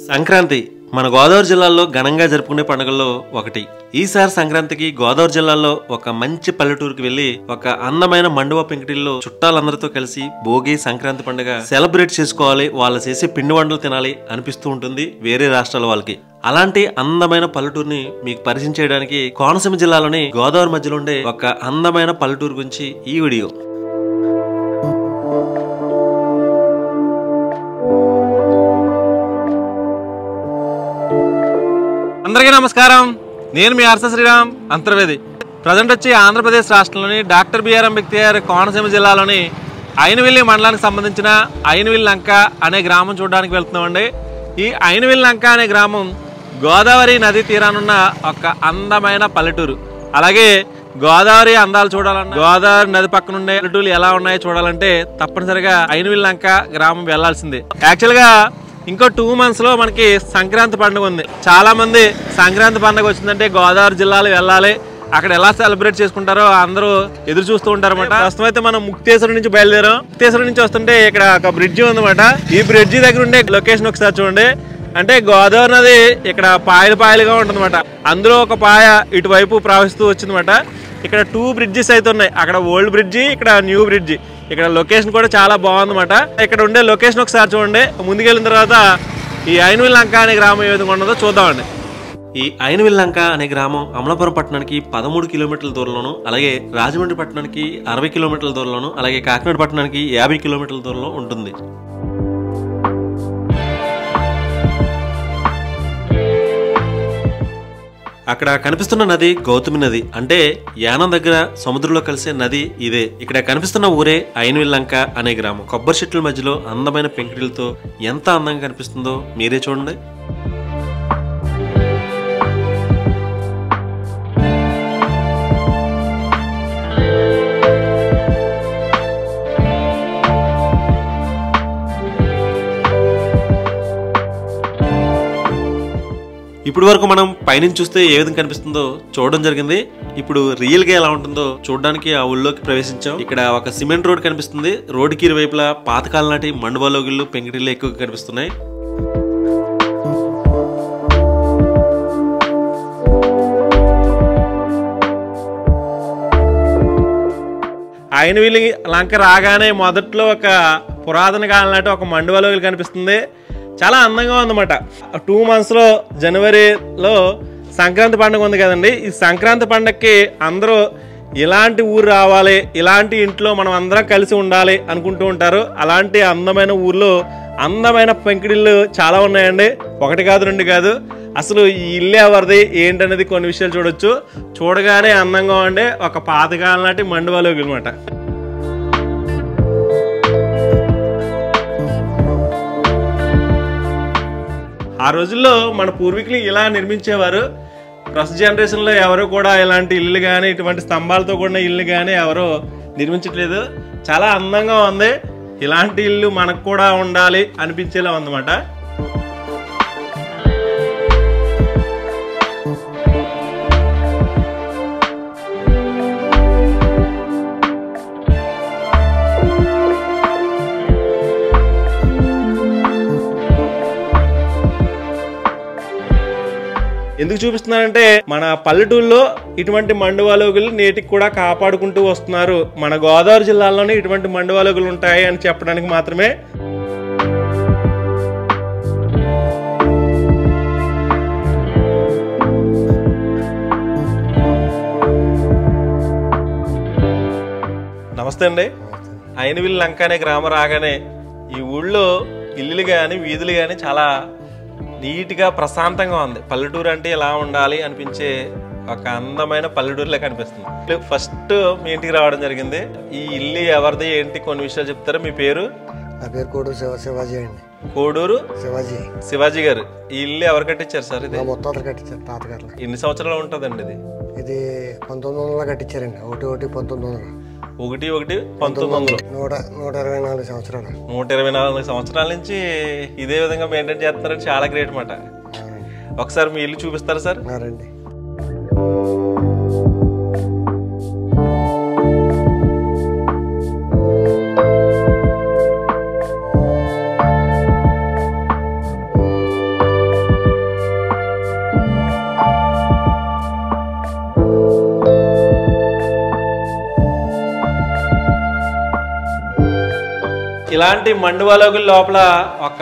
సంక్రాంతి మన గోదావరి జిల్లాలో ఘనంగా జరుపుకునే పండుగల్లో ఒకటి. ఈసారి సంక్రాంతికి గోదావరి జిల్లాలో ఒక మంచి పల్లెటూరుకి వెళ్లి ఒక అందమైన మండువా పెంకుటిల్లో చుట్టాలందరితో కలిసి భోగి సంక్రాంతి పండుగ సెలబ్రేట్ చేసుకోవాలి, వాళ్ళు చేసే పిండి వంటలు తినాలి అనిపిస్తూ ఉంటుంది వేరే రాష్ట్రాల వాళ్ళకి. అలాంటి అందమైన పల్లెటూరుని మీకు పరిచయం చేయడానికి కోనసీమ జిల్లాలోని గోదావరి మధ్యలో ఉండే ఒక అందమైన పల్లెటూరు గురించి ఈ వీడియో. అందరికీ నమస్కారం. నేను మీ ఆర్స శ్రీరామ్ అంతర్వేది. ప్రజెంట్ వచ్చి ఆంధ్రప్రదేశ్ రాష్ట్రంలోని డాక్టర్ బిఆర్ అంబేద్కర్ కోనసీమ జిల్లాలోని అయినవిల్లి మండలానికి సంబంధించిన అయినవిల్లి లంక అనే గ్రామం చూడడానికి వెళ్తున్నామండి. ఈ అయినవిల్లి లంక అనే గ్రామం గోదావరి నది తీరానున్న ఒక అందమైన పల్లెటూరు. అలాగే గోదావరి అందాలు చూడాలన్నా, గోదావరి నది పక్కన ఉండే పల్లెటూరు ఎలా ఉన్నాయో చూడాలంటే తప్పనిసరిగా అయినవిల్లి లంక గ్రామం వెళ్లాల్సిందే. యాక్చువల్గా ఇంకో 2 months లో మనకి సంక్రాంతి పండుగ ఉంది. చాలా మంది సంక్రాంతి పండుగ వచ్చిందంటే గోదావరి జిల్లాలో వెళ్ళాలి, అక్కడ ఎలా సెలబ్రేట్ చేసుకుంటారో అందరూ ఎదురు చూస్తూ ఉంటారు అనమాట. ప్రస్తుతం అయితే మనం ముక్తేశ్వరం నుంచి బయలుదేరాం. ముక్తేశ్వరం నుంచి వస్తుంటే ఇక్కడ ఒక బ్రిడ్జి ఉందన్నమాట. ఈ బ్రిడ్జి దగ్గర ఉండే లొకేషన్ ఒకసారి చూడండి. అంటే గోదావరి నది ఇక్కడ పాయలు పాయలుగా ఉంటుందన్నమాట. అందులో ఒక పాయ ఇటువైపు ప్రవహిస్తూ వచ్చిందన్నమాట. ఇక్కడ 2 bridges అయితే ఉన్నాయి. అక్కడ ఓల్డ్ బ్రిడ్జి, ఇక్కడ న్యూ బ్రిడ్జి. ఇక్కడ లొకేషన్ కూడా చాలా బాగుందన్నమాట. ఇక్కడ ఉండే లొకేషన్ ఒకసారి చూడండి. ముందుకెళ్ళిన తర్వాత ఈ అయినవిల్లి లంక అనే గ్రామం ఏ విధంగా ఉన్నదో చూద్దామండి. ఈ అయినవిల్లి లంక అనే గ్రామం అమలాపురం పట్టణానికి 13 కిలోమీటర్ల దూరంలోను, అలాగే రాజమండ్రి పట్టణానికి 60 కిలోమీటర్ల దూరంలోను, అలాగే కాకినాడ పట్టణానికి 50 కిలోమీటర్ల దూరంలో ఉంటుంది. అక్కడ కనిపిస్తున్న నది గౌతమి నది. అంటే యానం దగ్గర సముద్రంలో కలిసే నది ఇదే. ఇక్కడ కనిపిస్తున్న ఊరే అయినవిల్లి లంక అనే గ్రామం. కొబ్బరి చెట్ల మధ్యలో అందమైన పెంకుటిలతో ఎంత అందంగా కనిపిస్తుందో మీరే చూడండి. ఇప్పుడు వరకు మనం పైనుంచి చూస్తే ఏ విధంగా కనిపిస్తుందో చూడడం జరిగింది. ఇప్పుడు రియల్ గా ఎలా ఉంటుందో చూడడానికి ఆ ఊళ్ళోకి ప్రవేశించాం. ఇక్కడ ఒక సిమెంట్ రోడ్ కనిపిస్తుంది. రోడ్డుకి ఇరువైపులా పాతకాలం నాటి మండువాలోగిళ్ళు, పెంకుటిళ్ళు ఎక్కువగా కనిపిస్తున్నాయి. అయినవిల్లి లంక రాగానే మొదట్లో ఒక పురాతన కాలం నాటి ఒక మండువాలోగిలు కనిపిస్తుంది. చాలా అందంగా ఉందన్నమాట. 2 months లో జనవరిలో సంక్రాంతి పండుగ ఉంది కదండి. ఈ సంక్రాంతి పండుగకి అందరూ ఇలాంటి ఊరు రావాలి, ఇలాంటి ఇంట్లో మనం అందరం కలిసి ఉండాలి అనుకుంటూ ఉంటారు. అలాంటి అందమైన ఊర్లో అందమైన పెంకుటిళ్ళు చాలా ఉన్నాయండి. 1 కాదు 2 కాదు. అసలు ఈ ఇల్లు ఎవరిది ఏంటనేది కొన్ని విషయాలు చూడొచ్చు. చూడగానే అందంగా ఉండే ఒక పాతకాలం నాటి మండువాలోగిలు అనమాట. ఆ రోజుల్లో మన పూర్వీకులు ఇలా నిర్మించేవారు. ప్రస్తుత జనరేషన్లో ఎవరు కూడా ఇలాంటి ఇల్లు కానీ, ఇటువంటి స్తంభాలతో కూడిన ఇల్లు కానీ ఎవరు నిర్మించట్లేదు. చాలా అందంగా ఉంది. ఇలాంటి ఇల్లు మనకు కూడా ఉండాలి అనిపించేలా ఉందన్నమాట. ఎందుకు చూపిస్తున్నానంటే మన పల్లెటూరులో ఇటువంటి మండువాలోగులు నేటికి కూడా కాపాడుకుంటూ వస్తున్నారు. మన గోదావరి జిల్లాలోనే ఇటువంటి మండువాలోగులు ఉంటాయి అని చెప్పడానికి మాత్రమే. నమస్తే అండి. అయినవిల్లి లంక అనే గ్రామం రాగానే ఈ ఊళ్ళో ఇల్లులు కానీ, వీధులు కానీ చాలా నీట్గా ప్రశాంతంగా ఉంది. పల్లెటూరు అంటే ఇలా ఉండాలి అనిపించే ఒక అందమైన పల్లెటూరులో కనిపిస్తుంది. ఫస్ట్ మీ ఇంటికి రావడం జరిగింది. ఈ ఇల్లు ఎవరిది ఏంటి కొన్ని విషయాలు చెప్తారా? మీ పేరు? నా పేరు కోడూరు శివాజీ అండి. కోడూరు శివాజీ గారు. ఈ ఇల్లు ఎవరు కట్టించారు సార్? ఇది మొత్తాలు కట్టించారు తాతగారు. ఎన్ని సంవత్సరాలు ఉంటుందండి ఇది? ఇది 1900 కట్టించారండి. 1900. 1/1/1900. 124 సంవత్సరాలు. 124 సంవత్సరాల నుంచి ఇదే విధంగా మెయింటైన్ చేస్తున్నారని చాలా గ్రేట్ మాట. ఒకసారి మీ ఇల్లు చూపిస్తారా సార్? రండి. ఇలాంటి మండువాలోగుల లోపల ఒక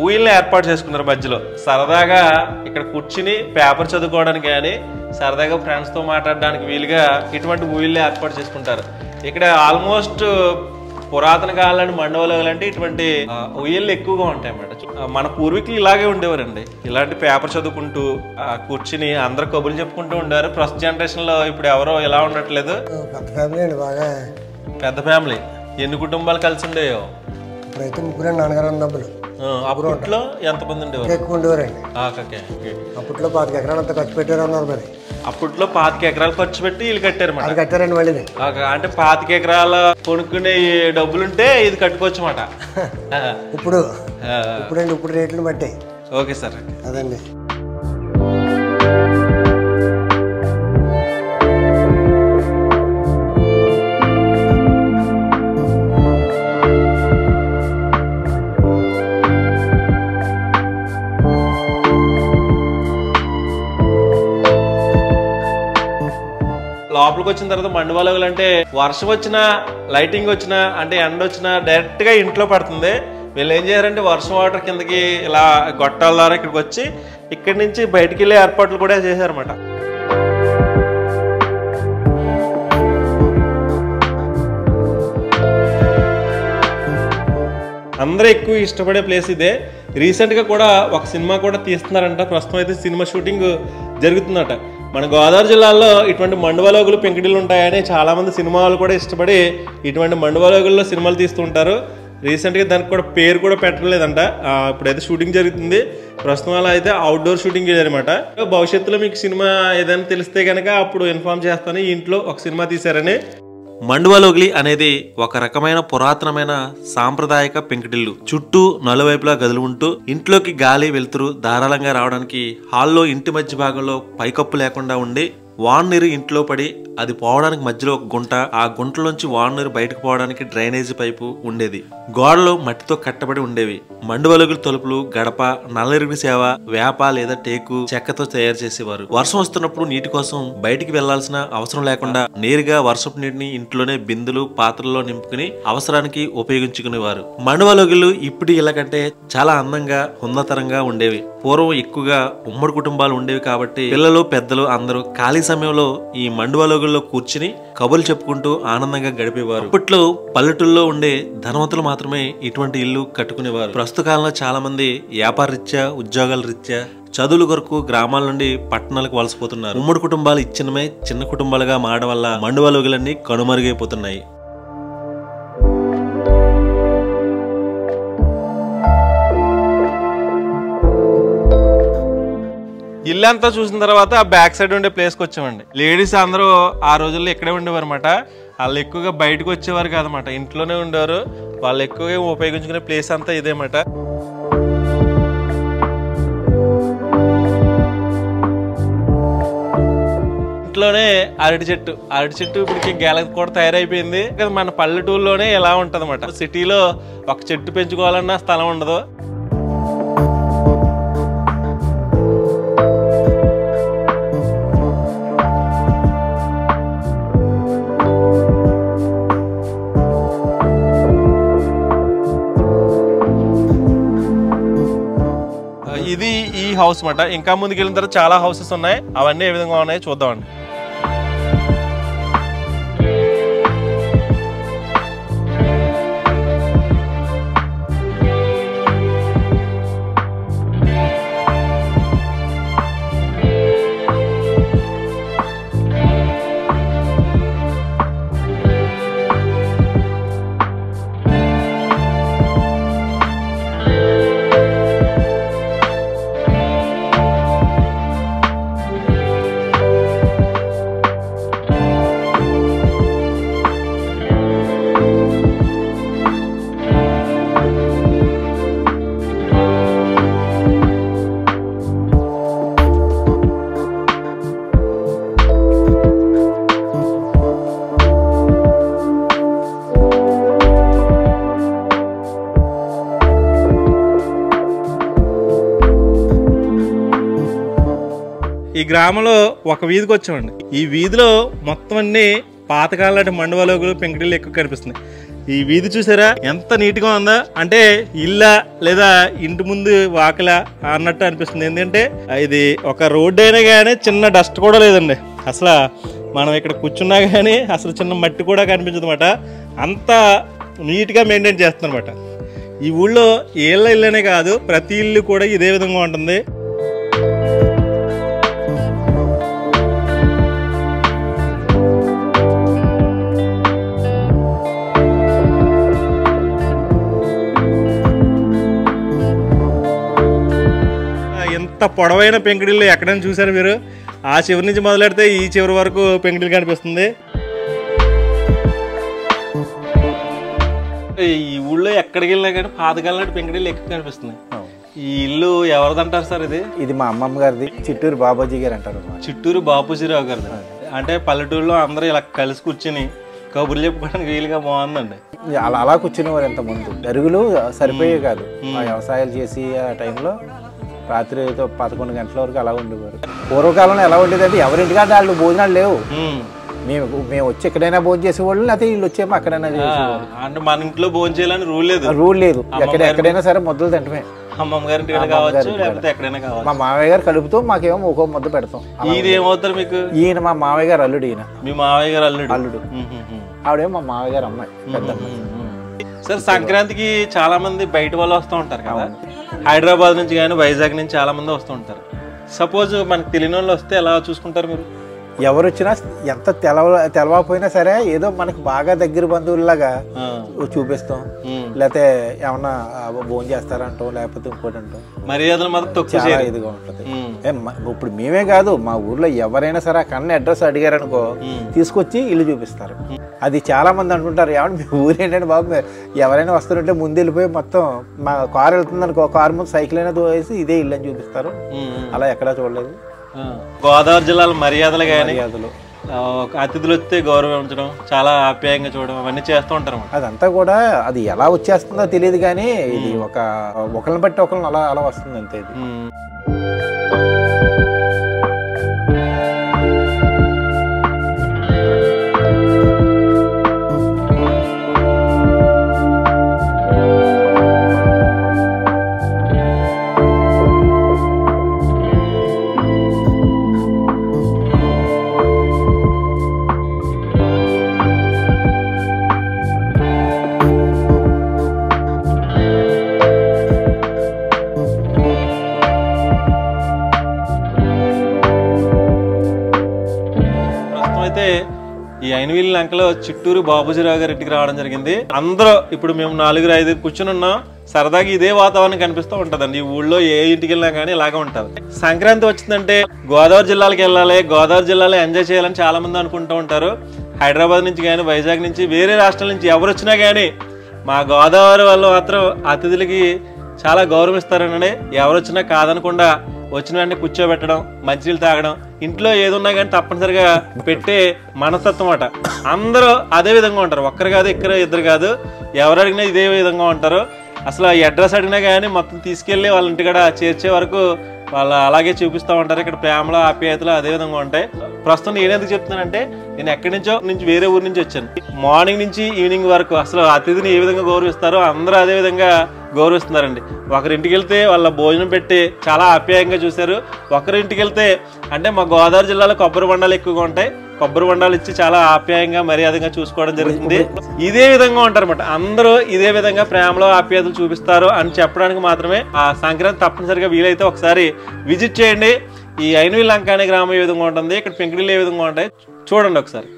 ఊయిల్ని ఏర్పాటు చేసుకున్నారు మధ్యలో. సరదాగా ఇక్కడ కూర్చుని పేపర్ చదువుకోవడానికి కానీ సరదాగా ఫ్రెండ్స్తో మాట్లాడడానికి వీలుగా ఇటువంటి ఊయిల్ని ఏర్పాటు చేసుకుంటారు. ఇక్కడ ఆల్మోస్ట్ పురాతన కాలాన్ని మండువాలోగులు అంటే ఇటువంటి ఉయ్యళ్ళు ఎక్కువగా ఉంటాయి అన్నమాట. మన పూర్వీకులు ఇలాగే ఉండేవారండి. ఇలాంటి పేపర్ చదువుకుంటూ కూర్చుని అందరు కబుర్లు చెప్పుకుంటూ ఉండేవారు. ప్రస్తుత జనరేషన్ లో ఇప్పుడు ఎవరో ఇలా ఉండట్లేదు. పెద్ద ఫ్యామిలీ. ఎన్ని కుటుంబాలు కలిసి ఉండేవో? ఇప్పుడైతే ముగ్గురు నాన్నగారు డబ్బులు. అప్పట్లో ఎంతమంది ఉండేవారు? ఎక్కువ ఉండేవారండి. అప్పట్లో 25 ఎకరాలు అంతా ఖర్చు పెట్టారు అన్నారు. మరి అప్పట్లో 25 ఎకరాలు ఖర్చు పెట్టి వీళ్ళు కట్టారు. కట్టారండి మళ్ళీ. అంటే 25 ఎకరాల కొనుక్కునే డబ్బులుంటే ఇది కట్టుకోవచ్చు అన్నమాట. ఇప్పుడు రేట్లు బట్టి. Okay sir. అదండి. లోపలికి వచ్చిన తర్వాత మండువాలోగులు అంటే వర్షం వచ్చినా లైటింగ్ వచ్చినా అంటే ఎండ వచ్చినా డైరెక్ట్ గా ఇంట్లో పడుతుంది. వీళ్ళు ఏం చేయారంటే వర్షం వాటర్ కిందకి ఇలా గొట్టాల ద్వారా ఇక్కడికి వచ్చి ఇక్కడి నుంచి బయటికి వెళ్ళే ఏర్పాట్లు కూడా చేశారన్నమాట. అందరూ ఎక్కువ ఇష్టపడే ప్లేస్ ఇదే. రీసెంట్ గా కూడా ఒక సినిమా కూడా తీస్తున్నారంట. ప్రస్తుతం అయితే సినిమా షూటింగ్ జరుగుతుందట. మన గోదావరి జిల్లాలో ఇటువంటి మండువాలోగులు పెంకుటిల్లు ఉంటాయని చాలామంది సినిమా వాళ్ళు కూడా ఇష్టపడి ఇటువంటి మండువాలోగుల్లో సినిమాలు తీస్తూ ఉంటారు. రీసెంట్గా దానికి కూడా పేరు కూడా పెట్టలేదంట. ఇప్పుడైతే షూటింగ్ జరుగుతుంది. ప్రస్తుతం అలా అయితే అవుట్డోర్ షూటింగ్ అనమాట. భవిష్యత్తులో మీకు సినిమా ఏదైనా తెలిస్తే కనుక అప్పుడు ఇన్ఫార్మ్ చేస్తాను. ఈ ఇంట్లో ఒక సినిమా తీశారని. మండువాలోగులి అనేది ఒక రకమైన పురాతనమైన సాంప్రదాయక పెంకుటిల్లు. చుట్టూ నలువైపులా గదులు ఉంటూ ఇంట్లోకి గాలి వెలుతురు ధారాళంగా రావడానికి హాల్లో ఇంటి మధ్య భాగంలో పైకప్పు లేకుండా ఉండి వాననీరు ఇంట్లో పడి అది పోవడానికి మధ్యలో ఒక గుంట, ఆ గుంటలోంచి వాననీరు బయటకు పోవడానికి డ్రైనేజీ పైపు ఉండేది. గోడలు మట్టితో కట్టబడి ఉండేవి. మండువాలోగుల తలుపులు, గడప నల్లరిగిన సేవ వేప లేదా టేకు చెక్కతో తయారు చేసేవారు. వర్షం వస్తున్నప్పుడు నీటి కోసం బయటికి వెళ్లాల్సిన అవసరం లేకుండా నేరుగా వర్షపు నీటిని ఇంట్లోనే బిందులు పాత్రల్లో నింపుకుని అవసరానికి ఉపయోగించుకునేవారు. మండువాలోగులు ఇప్పుడు ఇలా కంటే చాలా అందంగా ఉన్నతరంగా ఉండేవి. పూర్వం ఎక్కువగా ఉమ్మడి కుటుంబాలు ఉండేవి కాబట్టి పిల్లలు పెద్దలు అందరూ ఖాళీ సమయంలో ఈ మండువాలోగుల్లో కూర్చుని కబుర్లు చెప్పుకుంటూ ఆనందంగా గడిపేవారు. అప్పట్లో పల్లెటూళ్ళలో ఉండే ధనవంతులు మాత్రమే ఇటువంటి ఇల్లు కట్టుకునేవారు. ప్రస్తుత కాలంలో చాలా మంది వ్యాపార రీత్యా ఉద్యోగాల రీత్యా చదువుల కొరకు గ్రామాల నుండి పట్టణాలకు వలసపోతున్నారు. ఉమ్మడి కుటుంబాలు ఇచ్చినమే చిన్న కుటుంబాలుగా మారడం వల్ల మండువాలోగులన్నీ కనుమరుగైపోతున్నాయి. ఇల్లంతా చూసిన తర్వాత ఆ బ్యాక్ సైడ్ ఉండే ప్లేస్కి వచ్చామండి. లేడీస్ అందరూ ఆ రోజుల్లో ఇక్కడే ఉండేవారు అనమాట. వాళ్ళు ఎక్కువగా బయటకు వచ్చేవారు కాదన్నమాట, ఇంట్లోనే ఉండేవారు. వాళ్ళు ఎక్కువగా ఉపయోగించుకునే ప్లేస్ అంతా ఇదేమాట. ఇంట్లోనే అరటి చెట్టు ఇప్పటికి గెలకు కూడా తయారైపోయింది. మన పల్లెటూరులోనే ఎలా ఉంటది అన్నమాట. సిటీలో ఒక చెట్టు పెంచుకోవాలన్నా స్థలం ఉండదు. ఇది ఈ హౌస్ మాట. ఇంకా ముందుకు వెళ్ళిన తర్వాత చాలా హౌసెస్ ఉన్నాయి. అవన్నీ ఏ విధంగా ఉన్నాయో చూద్దామండి. ఈ గ్రామంలో ఒక వీధికి వచ్చామండి. ఈ వీధిలో మొత్తం అన్ని పాతకాలం మండువాలోగులు పెంకుటిల్లు ఎక్కువ కనిపిస్తున్నాయి. ఈ వీధి చూసారా ఎంత నీట్గా ఉందా, అంటే ఇల్లా లేదా ఇంటి ముందు వాకలా అన్నట్టు అనిపిస్తుంది. ఎందుకంటే ఇది ఒక రోడ్డు అయినా కానీ చిన్న డస్ట్ కూడా లేదండి. అసలు మనం ఇక్కడ కూర్చున్నా కానీ అసలు చిన్న మట్టి కూడా కనిపించదు అనమాట. అంత నీట్గా మెయింటైన్ చేస్తుందన్నమాట. ఈ ఊళ్ళో ఏళ్ళ ఇల్లనే కాదు, ప్రతి ఇల్లు కూడా ఇదే విధంగా ఉంటుంది. ఎంత పొడవైన పెంకుడిల్లు ఎక్కడైనా చూసారు మీరు? ఆ చివరి నుంచి మొదలెడితే ఈ చివరి వరకు పెంకుడిల్లు కనిపిస్తుంది. ఈ ఊళ్ళో ఎక్కడికి వెళ్ళినా కానీ పాతకాలం పెంకుడిల్లు ఎక్కువ కనిపిస్తుంది. ఈ ఇల్లు ఎవరిదంటారు సార్? ఇది మా అమ్మమ్మ గారిది, చిట్టూరు బాబూజీ గారు అంటారు. చిట్టూరు బాపూజీరావు గారిది. అంటే పల్లెటూరులో అందరూ ఇలా కలిసి కూర్చుని కబుర్లు చెప్పుకోవడానికి వీలుగా బాగుందండి. అలా కూర్చునేవారు ఎంత ముందు. అరుగులు సరిపోయే కాదు, ఆ వ్యవసాయాలు చేసి ఆ టైంలో రాత్రి 11 గంటల వరకు అలా ఉండేవారు. పూర్వకాలంలో ఎలా ఉండేదంటే ఎవరింటికంటే వాళ్ళు భోజనాలు లేవు. మేము వచ్చి ఎక్కడైనా భోజనం చేసేవాళ్ళు, లేకపోతే వీళ్ళు వచ్చేమో అక్కడైనా చేసేవాళ్ళు. అంటే మన ఇంట్లో భోజనం చేయాలని రూల్ లేదు. ఎక్కడైనా సరే ముద్దలు తింటమే. అమ్మమ్మ గారి ఇంటికి కావచ్చు, లేకపోతే ఎక్కడైనా కావచ్చు. మా మామయ్య గారు కలుపుతూ మాకేమో ఒక్కో ముద్ద పెడతాం. ఇది ఏమవుతారు మీకు? ఈయన మా మామయ్య గారు అల్లుడు. ఈయన మీ మామయ్య గారు అల్లుడు. ఆవిడేమో మా మామయ్య గారు అమ్మాయి, పెద్ద అమ్మాయి. సార్ సంక్రాంతికి చాలా మంది బయట వాళ్ళు వస్తూ ఉంటారు కదా, హైదరాబాద్ నుంచి కానీ వైజాగ్ నుంచి చాలా మంది వస్తూ ఉంటారు. సపోజ్ మనకు తెలియని వాళ్ళు వస్తే ఎలా చూసుకుంటారు మీరు? ఎవరు వచ్చినా ఎంత తెలవకపోయినా సరే ఏదో మనకు బాగా దగ్గర బంధువుల్లాగా చూపిస్తాం. లేకపోతే ఏమన్నా భోజనం చేస్తారంటాం, లేకపోతే ఇంకోటి అంటాం. మర్యాదలు మాత్రం చాలా ఇదిగా ఉంటుంది. ఇప్పుడు మేమే కాదు, మా ఊర్లో ఎవరైనా సరే ఆ కన్నా అడ్రస్ అడిగారనుకో తీసుకొచ్చి ఇల్లు చూపిస్తారు. అది చాలా మంది అంటుంటారు, ఏమన్నా మీ ఊరు ఏంటంటే బాబు, ఎవరైనా వస్తుంటే ముందు వెళ్ళిపోయి మొత్తం మా కారు వెళ్తుంది అనుకో, కారు ముందు సైకిల్ అయినా వేసి ఇదే ఇల్లు అని చూపిస్తారు. అలా ఎక్కడా చూడలేదు. గోదావరి జిల్లాలో మర్యాదలు కానీ అతిథులు వస్తే గౌరవించడం, చాలా ఆప్యాయంగా చూడడం, అవన్నీ చేస్తూ ఉంటారు. అదంతా కూడా అది ఎలా వచ్చేస్తుందో తెలియదు కానీ ఇది ఒకరిని బట్టి ఒకరిని అలా అలా వస్తుంది అంతే. ఇది ఈ ఐనవీల్ లంకలో చిట్టూరు బాబూజీరావు గారి ఇంటికి రావడం జరిగింది. అందరూ ఇప్పుడు మేము 4-5 కూర్చుని ఉన్నాం. సరదాగా ఇదే వాతావరణం కనిపిస్తూ ఉంటదండి. ఈ ఊళ్ళో ఏ ఇంటికి వెళ్ళినా కానీ ఇలాగే ఉంటది. సంక్రాంతి వచ్చిందంటే గోదావరి జిల్లాలకు వెళ్ళాలి, గోదావరి జిల్లాలో ఎంజాయ్ చేయాలని చాలా మంది అనుకుంటూ ఉంటారు. హైదరాబాద్ నుంచి కానీ వైజాగ్ నుంచి వేరే రాష్ట్రాల నుంచి ఎవరు వచ్చినా కానీ మా గోదావరి వాళ్ళు మాత్రం అతిథులకి చాలా గౌరవిస్తారనండి. ఎవరు వచ్చినా కాదనకుండా వచ్చిన వెంటనే కూర్చోబెట్టడం, మంచినీళ్ళు తాగడం, ఇంట్లో ఏదున్నా కానీ తప్పనిసరిగా పెట్టే మనస్తత్వం అట. అందరూ అదే విధంగా ఉంటారు. ఒక్కరు కాదు, ఇద్దరు కాదు, ఎవరు అడిగినా ఇదే విధంగా ఉంటారు. అసలు ఈ అడ్రస్ అడిగినా కానీ మొత్తం తీసుకెళ్ళి వాళ్ళ ఇంటికాడ చేర్చే వరకు వాళ్ళు అలాగే చూపిస్తూ ఉంటారు. ఇక్కడ ప్రేమలో ఆప్యాయతలు అదే విధంగా ఉంటాయి. ప్రస్తుతం నేను ఎందుకు చెప్తున్నానంటే, నేను ఎక్కడి నుంచో వేరే ఊరి నుంచి వచ్చాను. మార్నింగ్ నుంచి ఈవినింగ్ వరకు అసలు అతిథిని ఏ విధంగా గౌరవిస్తారో అందరూ అదే విధంగా గౌరవిస్తున్నారండి. ఒకరింటికి వెళ్తే వాళ్ళ భోజనం పెట్టి చాలా ఆప్యాయంగా చూశారు. ఒకరింటికి వెళ్తే అంటే మా గోదావరి జిల్లాలో కొబ్బరి బండాలు ఎక్కువగా ఉంటాయి. కొబ్బరి బండాలు ఇచ్చి చాలా ఆప్యాయంగా మర్యాదగా చూసుకోవడం జరుగుతుంది. ఇదే విధంగా ఉంటారు అన్నమాట. అందరూ ఇదే విధంగా ప్రేమలో ఆప్యాయతలు చూపిస్తారు అని చెప్పడానికి మాత్రమే ఆ సంక్రాంతి తప్పనిసరిగా వీలైతే ఒకసారి విజిట్ చేయండి. ఈ ఐనవీల్ లంక అనే గ్రామం ఏ విధంగా ఉంటుంది, ఇక్కడ పెంకుడిల్లు ఏ విధంగా ఉంటాయి చూడండి ఒకసారి.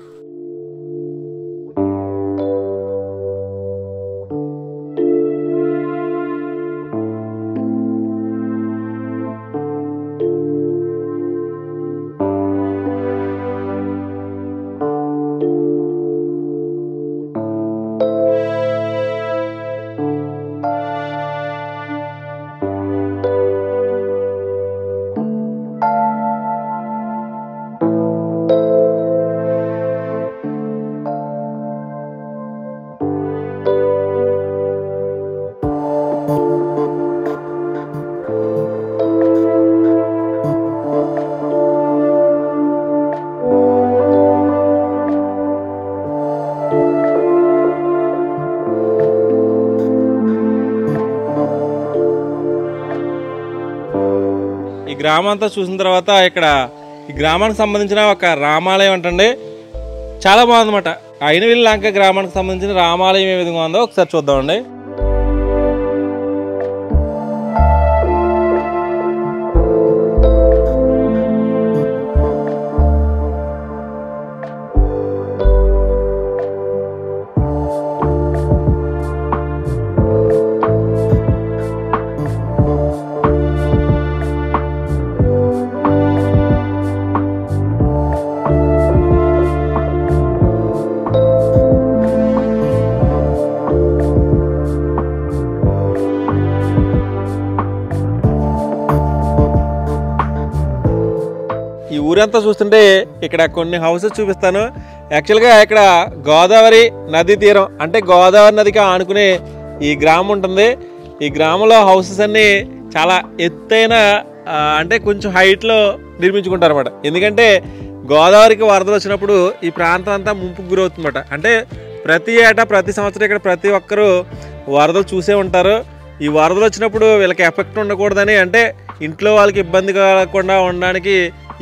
గ్రామం అంతా చూసిన తర్వాత ఇక్కడ ఈ గ్రామానికి సంబంధించిన ఒక రామాలయం అంటండి చాలా బాగుందన్నమాట. అయినవిల్లి లంక గ్రామానికి సంబంధించిన రామాలయం ఏ విధంగా ఉందో ఒకసారి చూద్దామండి. ఈ ఊరంతా చూస్తుంటే ఇక్కడ కొన్ని హౌసెస్ చూపిస్తాను. యాక్చువల్గా ఇక్కడ గోదావరి నది తీరం అంటే గోదావరి నదికి ఆనుకునే ఈ గ్రామం ఉంటుంది. ఈ గ్రామంలో హౌసెస్ అన్నీ చాలా ఎత్తైన అంటే కొంచెం హైట్లో నిర్మించుకుంటారు అన్నమాట. ఎందుకంటే గోదావరికి వరదలు వచ్చినప్పుడు ఈ ప్రాంతం అంతా ముంపుకు గురవుతుందన్నమాట. అంటే ప్రతి ఏటా ప్రతి సంవత్సరం ఇక్కడ ప్రతి ఒక్కరూ వరదలు చూసే ఉంటారు. ఈ వరదలు వచ్చినప్పుడు వీళ్ళకి ఎఫెక్ట్ ఉండకూడదని అంటే ఇంట్లో వాళ్ళకి ఇబ్బంది కలగకుండా ఉండడానికి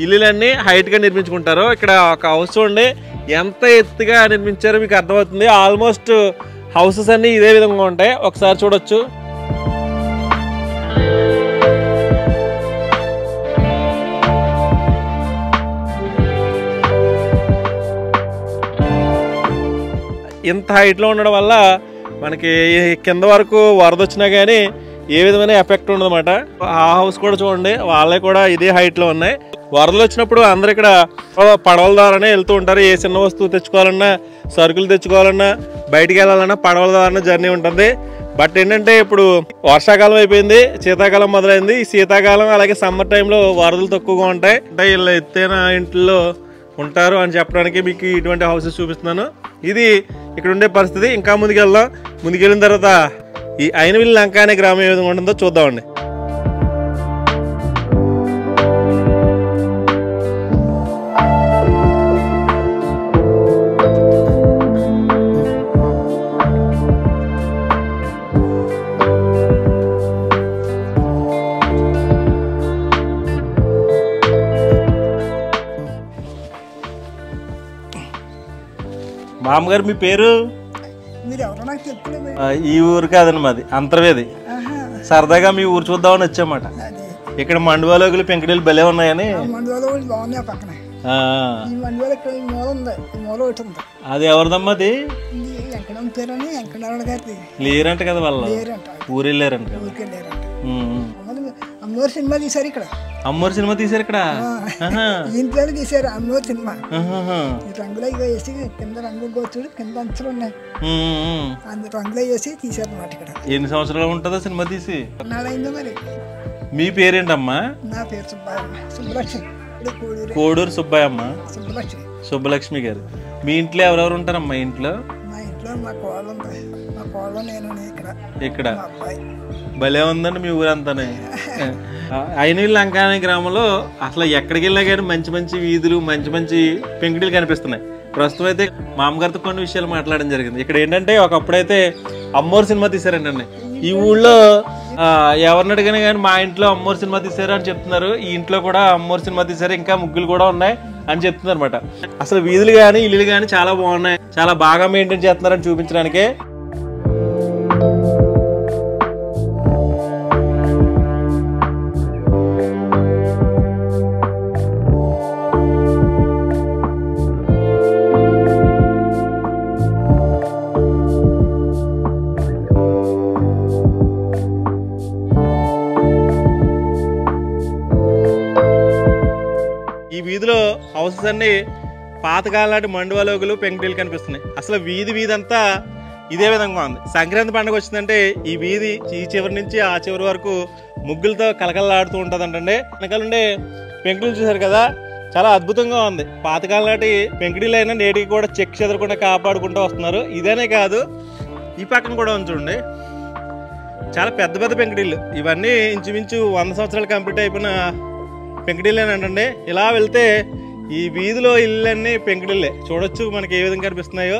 ఇల్లులన్నీ హైట్గా నిర్మించుకుంటారు. ఇక్కడ ఒక హౌస్ చూడండి ఎంత ఎత్తుగా నిర్మించారో మీకు అర్థమవుతుంది. ఆల్మోస్ట్ హౌసెస్ అన్నీ ఇదే విధంగా ఉంటాయి. ఒకసారి చూడొచ్చు. ఇంత హైట్లో ఉండడం వల్ల మనకి కింద వరకు వరద వచ్చినా కానీ ఏ విధమైన ఎఫెక్ట్ ఉండదన్నమాట. ఆ హౌస్ కూడా చూడండి వాళ్ళే కూడా ఇదే హైట్లో ఉన్నాయి. వరదలు వచ్చినప్పుడు అందరు ఇక్కడ పడవల ద్వారానే వెళ్తూ ఉంటారు. ఏ చిన్న వస్తువు తెచ్చుకోవాలన్నా సరుకులు తెచ్చుకోవాలన్నా బయటికి వెళ్ళాలన్నా పడవల ద్వారానే జర్నీ ఉంటుంది. బట్ ఏంటంటే ఇప్పుడు వర్షాకాలం అయిపోయింది, శీతాకాలం మొదలైంది. ఈ శీతాకాలం అలాగే సమ్మర్ టైంలో వరదలు తక్కువగా ఉంటాయి. అంటే వీళ్ళు ఎత్తైన ఇంట్లో ఉంటారు అని చెప్పడానికి మీకు ఇటువంటి హౌసెస్ చూపిస్తున్నాను. ఇది ఇక్కడ ఉండే పరిస్థితి. ఇంకా ముందుకెళ్దాం. ముందుకెళ్ళిన తర్వాత ఈ అయినవిల్లి లంక అనే గ్రామం ఏ విధంగా ఉంటుందో చూద్దామండి. మామగారు మీ పేరు? ఈ ఊరు కాదండి మాది అంతర్వేది. సరదాగా మీ ఊరు చూద్దామని వచ్చామాట. ఇక్కడ మండువాలోగులు పెంకడీలు భలే ఉన్నాయని. అది ఎవరిదమ్మా? అది లేరంట కదా వాళ్ళ ఊరు వెళ్ళారంట కదా. అమ్మోరు సినిమా తీశారు ఇక్కడ. అమ్మోరు సినిమా తీశారు ఇక్కడ. ఇంట్లో తీశారు అమ్మోరు సినిమా. రంగులో వేసి కింద రంగు గోచుడు కింద అంచులు ఉన్నాయి. అందు రంగులో వేసి తీశారు అన్నమాట ఇక్కడ. ఎన్ని సంవత్సరాలు ఉంటుందో సినిమా తీసి? నాడైందో మరి. మీ పేరేంటమ్మా? నా పేరు సుబ్బయ్య, సుబ్బలక్ష్మి. కోడూరు సుబ్బయ్యమ్మ, సుబ్బలక్ష్మి, సుబ్బలక్ష్మి గారు. మీ ఇంట్లో ఎవరెవరు ఉంటారమ్మా? ఇంట్లో మా ఇంట్లో మా కోళ్ళు ఉంది. మా కోళ్ళు నేను ఇక్కడ అబ్బాయి. భలే ఉందండి మీ ఊరంతానే. అయినవిల్లి లంక అనే గ్రామంలో అసలు ఎక్కడికి వెళ్ళా కానీ మంచి మంచి వీధులు మంచి మంచి పెంకుటీలు కనిపిస్తున్నాయి. ప్రస్తుతం అయితే మామగారితో కొన్ని విషయాలు మాట్లాడడం జరిగింది. ఇక్కడ ఏంటంటే ఒకప్పుడైతే అమ్మోరు సినిమా తీశారండి. ఈ ఊళ్ళో ఎవరిని అడిగినా కానీ మా ఇంట్లో అమ్మోరు సినిమా తీశారు అని చెప్తున్నారు. ఈ ఇంట్లో కూడా అమ్మోరు సినిమా తీశారు, ఇంకా ముగ్గులు కూడా ఉన్నాయి అని చెప్తున్నారు అనమాట. అసలు వీధులు కానీ ఇల్లులు కానీ చాలా బాగున్నాయి, చాలా బాగా మెయింటైన్ చేస్తున్నారని చూపించడానికే. ఈ వీధిలో హౌసెస్ అన్ని పాతకాలం నాటి మండువాలోగులు పెంకుటీలు కనిపిస్తున్నాయి. అసలు వీధి అంతా ఇదే విధంగా ఉంది. సంక్రాంతి పండుగ వచ్చిందంటే ఈ వీధి ఈ చివరి నుంచి ఆ చివరి వరకు ముగ్గులతో కలకలలాడుతూ ఉంటుందంటే. వెనకాలండే పెంకుటీలు చూశారు కదా, చాలా అద్భుతంగా ఉంది. పాతకాలం నాటి పెంకుటీలు అయినా నేటికి కూడా చెక్ చెదరకుండా కాపాడుకుంటూ వస్తున్నారు. ఇదేనే కాదు, ఈ పక్కన కూడా ఉంది చూడండి, చాలా పెద్ద పెద్ద పెంకుటీలు. ఇవన్నీ ఇంచుమించు 100 సంవత్సరాలు కంప్లీట్ అయిపోయిన పెంకుటీలేనంటే. ఇలా వెళ్తే ఈ వీధిలో ఇళ్ళన్నీ పెంకుటిల్లే. చూడొచ్చు మనకి ఏ విధంగా కనిపిస్తున్నాయో.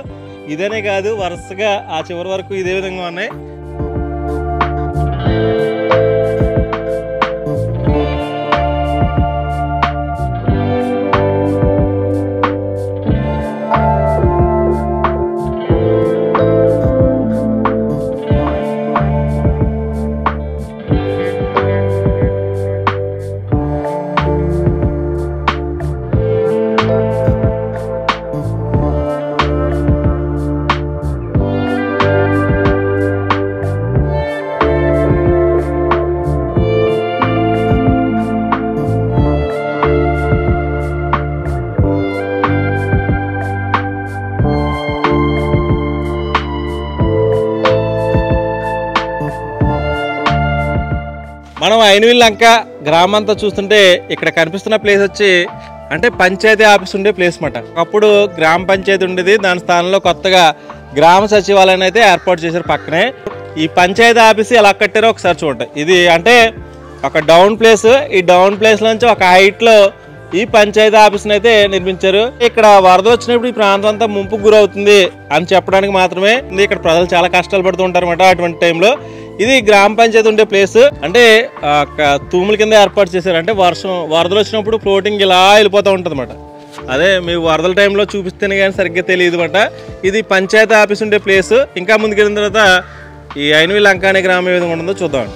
ఇదనే కాదు, వరుసగా ఆ చివరి వరకు ఇదే విధంగా ఉన్నాయి. మనం ఐనవిల్ లంక గ్రామం అంతా చూస్తుంటే ఇక్కడ కనిపిస్తున్న ప్లేస్ వచ్చి అంటే పంచాయతీ ఆఫీస్ ఉండే ప్లేస్ మాట. అప్పుడు గ్రామ పంచాయతీ ఉండేది, దాని స్థానంలో కొత్తగా గ్రామ సచివాలయం అయితే ఏర్పాటు చేశారు పక్కనే. ఈ పంచాయతీ ఆఫీస్ ఎలా కట్టారో ఒకసారి చూడండి. ఇది అంటే ఒక డౌన్ ప్లేస్, ఈ డౌన్ ప్లేస్ నుంచి ఒక హైట్లో ఈ పంచాయతీ ఆఫీస్ని అయితే నిర్మించారు. ఇక్కడ వరద వచ్చినప్పుడు ఈ ప్రాంతం అంతా ముంపుకు గురవుతుంది అని చెప్పడానికి మాత్రమే. ఇక్కడ ప్రజలు చాలా కష్టాలు పడుతూ ఉంటారు అన్నమాట అటువంటి టైంలో. ఇది గ్రామ పంచాయతీ ఉండే ప్లేస్. అంటే తూముల కింద ఏర్పాటు చేశారు. అంటే వరదలు వచ్చినప్పుడు ఫ్లోటింగ్ ఇలా వెళ్ళిపోతూ ఉంటుంది అన్నమాట. అదే మీ వరదల టైంలో చూపిస్తేనే కానీ సరిగ్గా తెలియదు అన్నమాట. ఇది పంచాయతీ ఆఫీస్ ఉండే ప్లేస్. ఇంకా ముందుకెళ్ళిన తర్వాత ఈ ఐనవిల్ లంక అనే గ్రామం ఏ విధంగా ఉంటుందో చూద్దాం.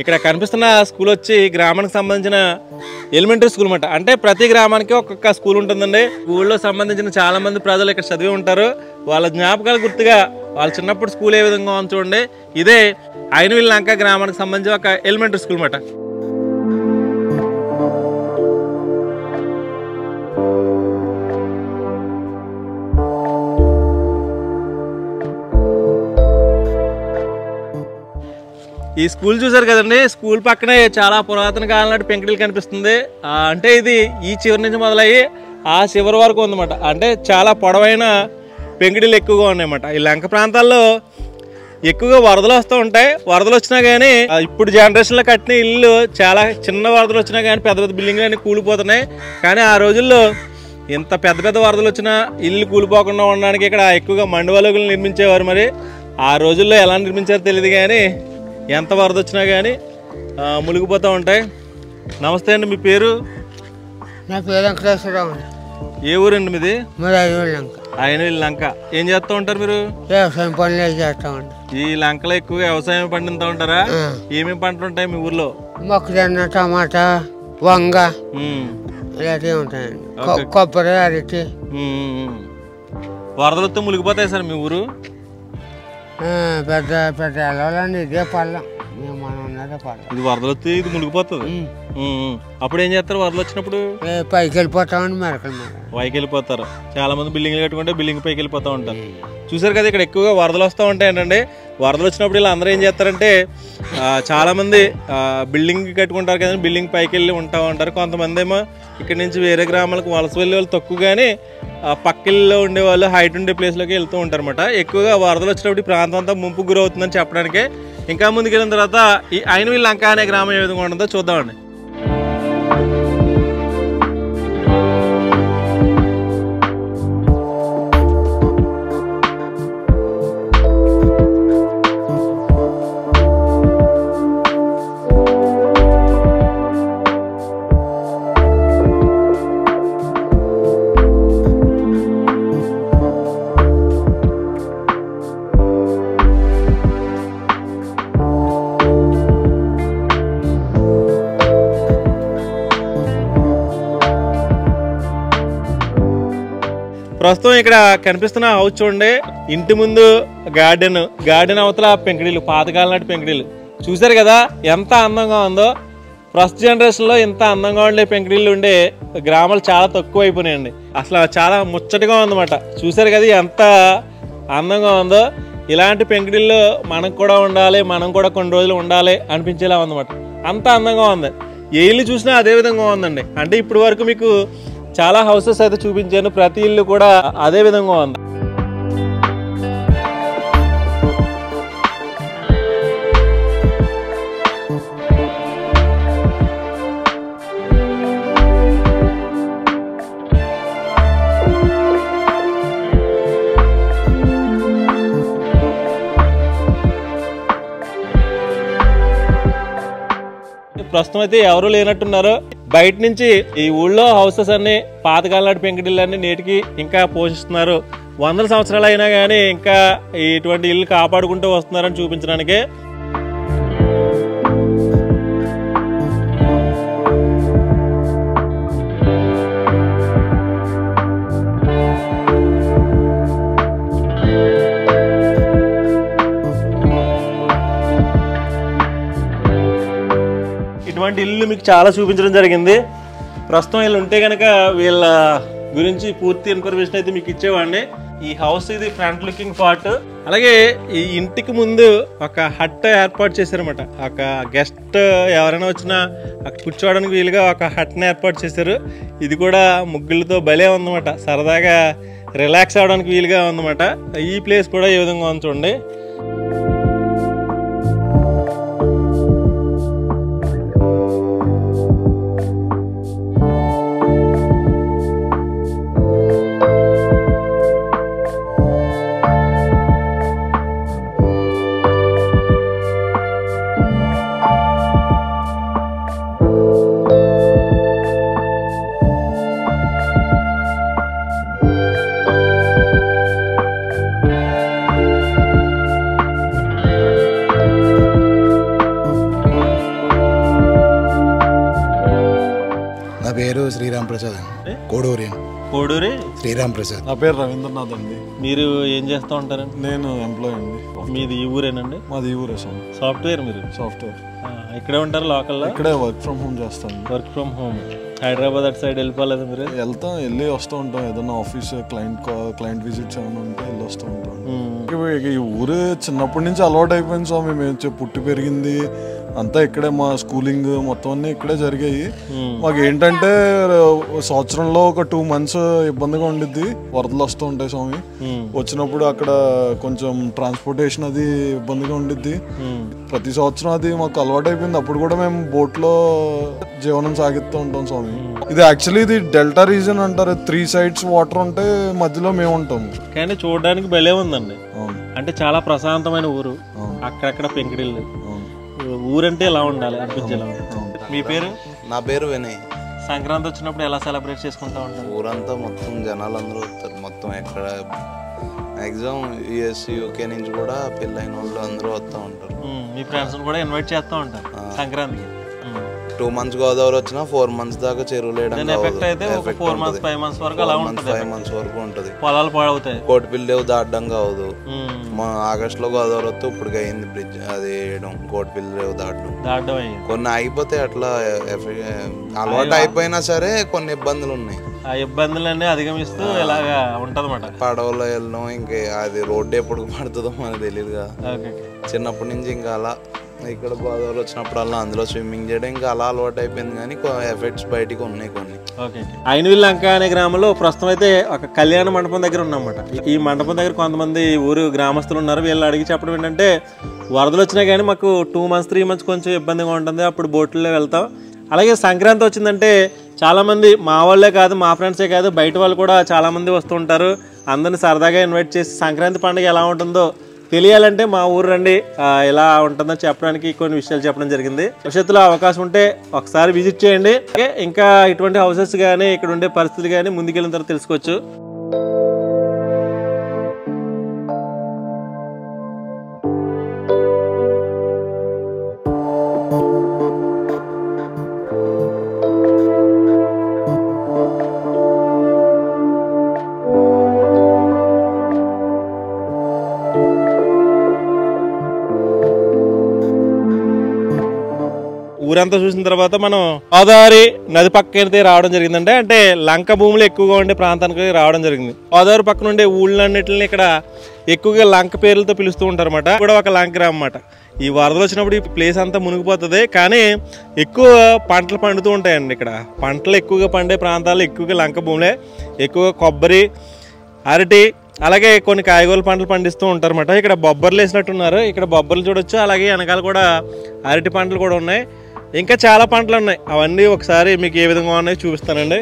ఇక్కడ కనిపిస్తున్న స్కూల్ వచ్చి గ్రామానికి సంబంధించిన ఎలిమెంటరీ స్కూల్ అన్నమాట. అంటే ప్రతి గ్రామానికి ఒక్కొక్క స్కూల్ ఉంటుందండి. స్కూల్లో సంబంధించిన చాలా మంది ప్రజలు ఇక్కడ చదివి ఉంటారు. వాళ్ళ జ్ఞాపకాలు గుర్తుగా వాళ్ళ చిన్నప్పుడు స్కూల్ ఏ విధంగా ఉంది చూడండి. ఇదే ఐనవిల్ లంక గ్రామానికి సంబంధించిన ఒక ఎలిమెంటరీ స్కూల్ అన్నమాట. ఈ స్కూల్ చూసారు కదండి, స్కూల్ పక్కనే చాలా పురాతన కాలం నాటి పెంకుటిల్లు కనిపిస్తుంది. అంటే ఇది ఈ చివరి నుంచి మొదలయ్యి ఆ చివరి వరకు ఉందన్నమాట. అంటే చాలా పొడవైన పెంకుటిల్లు ఎక్కువగా ఉన్నాయన్నమాట. ఈ లంక ప్రాంతాల్లో ఎక్కువగా వరదలు వస్తూ ఉంటాయి. వరదలు వచ్చినా కానీ ఇప్పుడు జనరేషన్లో కట్టిన ఇల్లు చాలా చిన్న వరదలు వచ్చినా కానీ పెద్ద పెద్ద బిల్డింగ్లు అన్నీ కూలిపోతున్నాయి. కానీ ఆ రోజుల్లో ఇంత పెద్ద పెద్ద వరదలు వచ్చినా ఇల్లు కూలిపోకుండా ఉండడానికి ఇక్కడ ఎక్కువగా మండవలుగులు నిర్మించేవారు. మరి ఆ రోజుల్లో ఎలా నిర్మించారో తెలియదు కానీ ఎంత వరద వచ్చినా కానీ మునిగిపోతూ ఉంటాయి. నమస్తే అండి, మీ పేరు? నా పేరు వెంకటేశ్వరరావు. ఏ ఊరండి మీది? మరి ఐనవిల్ లంక. ఐనవిల్ లంక. ఏం చేస్తూ ఉంటారు మీరు? వ్యవసాయం పనులు చేస్తామండి. ఈ లంకలో ఎక్కువగా వ్యవసాయం పండిస్తూ ఉంటారా? ఏమేమి పంటలు ఉంటాయి మీ ఊర్లో? మొక్కజొన్న, టమాటా, వంగ ఇలాంటివి ఉంటాయండి. కొబ్బరి, అరటి. వరదలతో మునిగిపోతాయి సార్ మీ ఊరు? పెద్ద పెద్ద ఎలవలండి. ఇదే పళ్ళం, మనం ఉన్నదే పళ్ళం. ఇది వరదలు వస్తే ఇది మునిగిపోతుంది. అప్పుడు ఏం చేస్తారు వరదలు వచ్చినప్పుడు? పైకి వెళ్ళిపోతామండి, మెరకల మీద పైకి వెళ్ళిపోతారు. చాలా మంది బిల్డింగ్లు కట్టుకుంటే బిల్డింగ్ పైకి వెళ్ళిపోతూ ఉంటారు. చూసారు కదా, ఇక్కడ ఎక్కువగా వరదలు వస్తూ ఉంటాయి ఏంటంటే. వరదలు వచ్చినప్పుడు ఇలా అందరూ ఏం చేస్తారంటే చాలామంది బిల్డింగ్ కట్టుకుంటారు కదండి, బిల్డింగ్ పైకి వెళ్ళి ఉంటా ఉంటారు. కొంతమంది ఏమో ఇక్కడ నుంచి వేరే గ్రామాలకు వలస వెళ్ళే వాళ్ళు తక్కువ, కానీ పక్కల్లో ఉండే వాళ్ళు హైట్ ఉండే ప్లేస్లోకి వెళ్తూ ఉంటారు అనమాట. ఎక్కువగా వరదలు వచ్చినప్పుడు ఈ ప్రాంతం అంతా ముంపు గురవుతుందని చెప్పడానికి. ఇంకా ముందుకు వెళ్ళిన తర్వాత ఈ ఐనవిల్ లంక అనే గ్రామం ఏ విధంగా ఉంటుందో చూద్దామండి. ప్రస్తుతం ఇక్కడ కనిపిస్తున్న హౌస్ చూడండి. ఇంటి ముందు గార్డెన్ అవతల పెంకుటిల్లు, పాతకాలం నాటి పెంకుటిల్లు. చూసారు కదా ఎంత అందంగా ఉందో. ప్రస్తుత జనరేషన్లో ఇంత అందంగా ఉండే పెంకుటిల్లు ఉండే గ్రామాలు చాలా తక్కువ అయిపోయినాయండి. అసలు చాలా ముచ్చటగా ఉందన్నమాట. చూసారు కదా ఎంత అందంగా ఉందో. ఇలాంటి పెంకుటిల్లు మనకు కూడా ఉండాలి, మనం కూడా కొన్ని రోజులు ఉండాలి అనిపించేలా ఉందన్నమాట. అంత అందంగా ఉంది. ఏ ఇల్లు చూసినా అదే విధంగా ఉందండి. అంటే ఇప్పటి వరకు మీకు చాలా హౌసెస్ అయితే చూపించాను, ప్రతి ఇల్లు కూడా అదే విధంగా ఉంది. ప్రస్తుతం అయితే ఎవరు లేనట్టున్నారు. బయట నుంచి ఈ ఊళ్ళో హౌసెస్ అన్ని పాతకాలం నాటి పెంకుటిళ్ళన్నీ నేటికి ఇంకా పోషిస్తున్నారు. 100 సంవత్సరాలు అయినా కానీ ఇంకా ఇటువంటి ఇల్లు కాపాడుకుంటూ వస్తున్నారని చూపించడానికే. ఇటువంటి ఇల్లు మీకు చాలా చూపించడం జరిగింది. ప్రస్తుతం వీళ్ళు ఉంటే కనుక వీళ్ళ గురించి పూర్తి ఇన్ఫర్మేషన్ అయితే మీకు ఇచ్చేవాడిని. ఈ హౌస్ ఇది ఫ్రంట్ లుకింగ్ పార్ట్. అలాగే ఈ ఇంటికి ముందు ఒక హట్ ఏర్పాటు చేశారన్నమాట. ఒక గెస్ట్ ఎవరైనా వచ్చినా అక్కడ కూర్చోవడానికి వీలుగా ఒక హట్ని ఏర్పాటు చేశారు. ఇది కూడా ముగ్గులతో భలే ఉందన్నమాట. సరదాగా రిలాక్స్ అవడానికి వీలుగా ఉందన్నమాట. ఈ ప్లేస్ కూడా ఏ విధంగా ఉంది చూడండి. నా పేరు శ్రీరామ్ ప్రసాద్ అండి. కోడూరి శ్రీరామ్ ప్రసాద్. నా పేరు రవీంద్రనాథ్ అండి. మీరు ఏం చేస్తూ ఉంటారండి? నేను ఎంప్లాయీ అండి. మీది ఈ ఊరేనండి? మాది ఈ ఊరే. సాఫ్ట్వేర్. మీరు సాఫ్ట్వేర్ ఇక్కడే ఉంటారు లోకల్లో? ఇక్కడే వర్క్ ఫ్రమ్ హోమ్ చేస్తాను. Work from home. హైదరాబాద్ అటు సైడ్ వెళ్ళిపోలేదు మీరు? వెళ్ళి వస్తూ ఉంటాం. ఏదైనా ఆఫీస్ క్లయింట్ విజిట్స్ ఏమైనా ఉంటే వెళ్ళి వస్తూ ఉంటాం. ఈ ఊరు చిన్నప్పటి నుంచి అలవాటు అయిపోయింది స్వామి. మేము పుట్టి పెరిగింది అంతా ఇక్కడే. మా స్కూలింగ్ మొత్తం అన్ని ఇక్కడే జరిగాయి. మాకు ఏంటంటే సంవత్సరంలో ఒక 2 months ఇబ్బందిగా ఉండిద్ది. వరదలు వస్తూ ఉంటాయి స్వామి. వచ్చినప్పుడు అక్కడ కొంచెం ట్రాన్స్పోర్టేషన్ అది ఇబ్బందిగా ఉండిద్ది. ప్రతి సంవత్సరం అది మాకు అలవాటు అయిపోయింది. అప్పుడు కూడా మేము బోట్ లో జీవనం సాగిస్తూ ఉంటాం స్వామి. ఇది యాక్చువల్లీ ఇది డెల్టా రీజన్ అంటారు. 3 sides వాటర్ ఉంటే మధ్యలో మేము ఉంటాము. కానీ చూడడానికి భలే ఉందండి. అంటే చాలా ప్రశాంతమైన ఊరు. అక్కడక్కడ పెంకుటిల్లు. ఊరంటే ఎలా ఉండాలి అనిపించేలా. మీ పేరు? నా పేరు వినయ్. సంక్రాంతి వచ్చినప్పుడు ఎలా సెలబ్రేట్ చేసుకుంటా ఉంటారు? ఊరంతా మొత్తం జనాలు అందరూ వస్తారు. మొత్తం ఎక్కడ మ్యాక్సిమం యుఎస్ యూకే నుంచి కూడా పెళ్ళైన వాళ్ళు అందరూ వస్తూ ఉంటారు. మీ ఫ్రెండ్స్ కూడా ఇన్వైట్ చేస్తూ ఉంటారు సంక్రాంతికి? 2 months గోదావరి వచ్చినా 4 months దాకా చెరువులు అయితే 4 months 5 months వరకు అలా ఉంటుంది. 5 months వరకు ఉంటుంది. పొలాలు పాడవుతాయి. కోటిపిల్లేవు దాటడం కావదు. మా ఆగస్ట్ లో గోదావరి వస్తే ఇప్పుడు అయింది బ్రిడ్జ్ అది వేయడం. కోటిపిల్లేవు దాటడం కొన్ని ఆగిపోతాయి. అట్లా అలవాటు అయిపోయినా సరే కొన్ని ఇబ్బందులు ఉన్నాయి. ఆ ఇబ్బందులన్నీ అధిగమిస్తూ ఇలాగా ఉంటదన్నమాట. పడవలో వెళ్ళడం ఇంకా అది రోడ్డు ఎప్పుడు పడుతుందో మనకు తెలియదుగా. చిన్నప్పటి నుంచి ఇంకా అలా ఇక్కడ గోదావరి వచ్చినప్పుడల్లా అందులో స్విమ్మింగ్ చేయడం ఇంకా అలా అలవాటు అయిపోయింది. కానీ ఎఫెక్ట్స్ బయటికి ఉన్నాయి కొన్ని. ఐనవిల్ లంక అనే గ్రామంలో ప్రస్తుతం అయితే ఒక కళ్యాణ మండపం దగ్గర ఉన్నమాట. ఈ మండపం దగ్గర కొంతమంది ఊరు గ్రామస్తులు ఉన్నారు. వీళ్ళు అడిగి చెప్పడం ఏంటంటే వరదలు వచ్చినా కానీ మాకు 2 months 3 months కొంచెం ఇబ్బందిగా ఉంటుంది. అప్పుడు బోట్లో వెళ్తాం. అలాగే సంక్రాంతి వచ్చిందంటే చాలామంది మా వాళ్ళే కాదు, మా ఫ్రెండ్సే కాదు, బయట వాళ్ళు కూడా చాలామంది వస్తూ ఉంటారు. అందరిని సరదాగా ఇన్వైట్ చేసి సంక్రాంతి పండుగ ఎలా ఉంటుందో తెలియాలంటే మా ఊరు రండి, ఎలా ఉంటుందో చెప్పడానికి కొన్ని విషయాలు చెప్పడం జరిగింది. భవిష్యత్తులో అవకాశం ఉంటే ఒకసారి విజిట్ చేయండి. ఇంకా ఇటువంటి హౌసెస్ కానీ ఇక్కడ ఉండే పరిస్థితులు కానీ ముందుకెళ్ళిన తర్వాత తెలుసుకోవచ్చు. ఊరంతా చూసిన తర్వాత మనం గోదావరి నది పక్కనైతే రావడం జరిగిందంటే అంటే లంక భూములు ఎక్కువగా ఉండే ప్రాంతానికి రావడం జరిగింది. గోదావరి పక్కన ఉండే ఊళ్ళన్నిటిని ఇక్కడ ఎక్కువగా లంక పేర్లతో పిలుస్తూ ఉంటారు అన్నమాట. కూడా ఒక లంక గ్రామం అన్నమాట. ఈ వరదలు వచ్చినప్పుడు ఈ ప్లేస్ అంతా మునిగిపోతుంది. కానీ ఎక్కువ పంటలు పండుతూ ఉంటాయండి. ఇక్కడ పంటలు ఎక్కువగా పండే ప్రాంతాలు ఎక్కువగా లంక భూములే. ఎక్కువగా కొబ్బరి, అరటి, అలాగే కొన్ని కాయగూరల పంటలు పండిస్తూ ఉంటారు అన్నమాట. ఇక్కడ బొబ్బర్లు వేసినట్టున్నారు. ఇక్కడ బొబ్బర్లు చూడొచ్చు. అలాగే వెనకాల కూడా అరటి పంటలు కూడా ఉన్నాయి. ఇంకా చాలా పంటలు ఉన్నాయి. అవన్నీ ఒకసారి మీకు ఏ విధంగా ఉన్నాయో చూపిస్తానండి.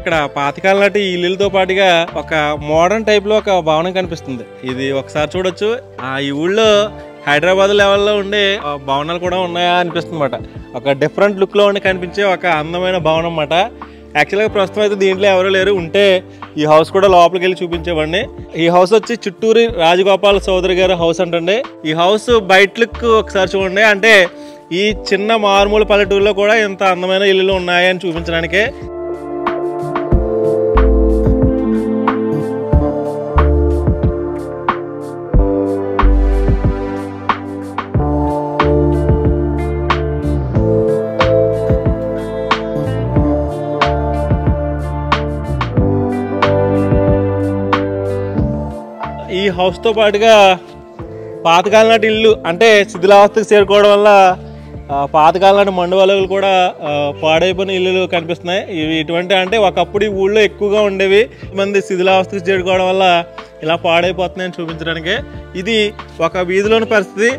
ఇక్కడ పాతకాలం నాటి ఇల్లులతో పాటుగా ఒక మోడర్న్ టైప్ లో ఒక భవనం కనిపిస్తుంది. ఇది ఒకసారి చూడొచ్చు. ఈ ఊళ్ళో హైదరాబాద్ లెవెల్లో ఉండే భవనాలు కూడా ఉన్నాయా అనిపిస్తుంది అన్నమాట. ఒక డిఫరెంట్ లుక్ లో ఉండి కనిపించే ఒక అందమైన భవనం అన్నమాట. యాక్చువల్గా ప్రస్తుతం అయితే దీంట్లో ఎవరు లేరు. ఉంటే ఈ హౌస్ కూడా లోపలికి వెళ్ళి చూపించేవాడిని. ఈ హౌస్ వచ్చి చిట్టూరి రాజగోపాల్ చౌదరి గారి హౌస్ అంటండి. ఈ హౌస్ బయట లుక్ ఒకసారి చూడండి. అంటే ఈ చిన్న మారుమూల పల్లెటూరులో కూడా ఇంత అందమైన ఇల్లులు ఉన్నాయని చూపించడానికే. ఈ హౌస్తో పాటుగా పాతకాలం నాటి ఇల్లు అంటే శిథిలావస్థకు చేరుకోవడం వల్ల పాతకాలం నాటి మండువలగులు కూడా పాడైపోయిన ఇల్లులు కనిపిస్తున్నాయి. ఇవి ఇటువంటి అంటే ఒకప్పుడు ఈ ఊళ్ళో ఎక్కువగా ఉండేవి. మంది శిథిలావస్థకు చేరుకోవడం వల్ల ఇలా పాడైపోతున్నాయని చూపించడానికి. ఇది ఒక వీధిలోని పరిస్థితి.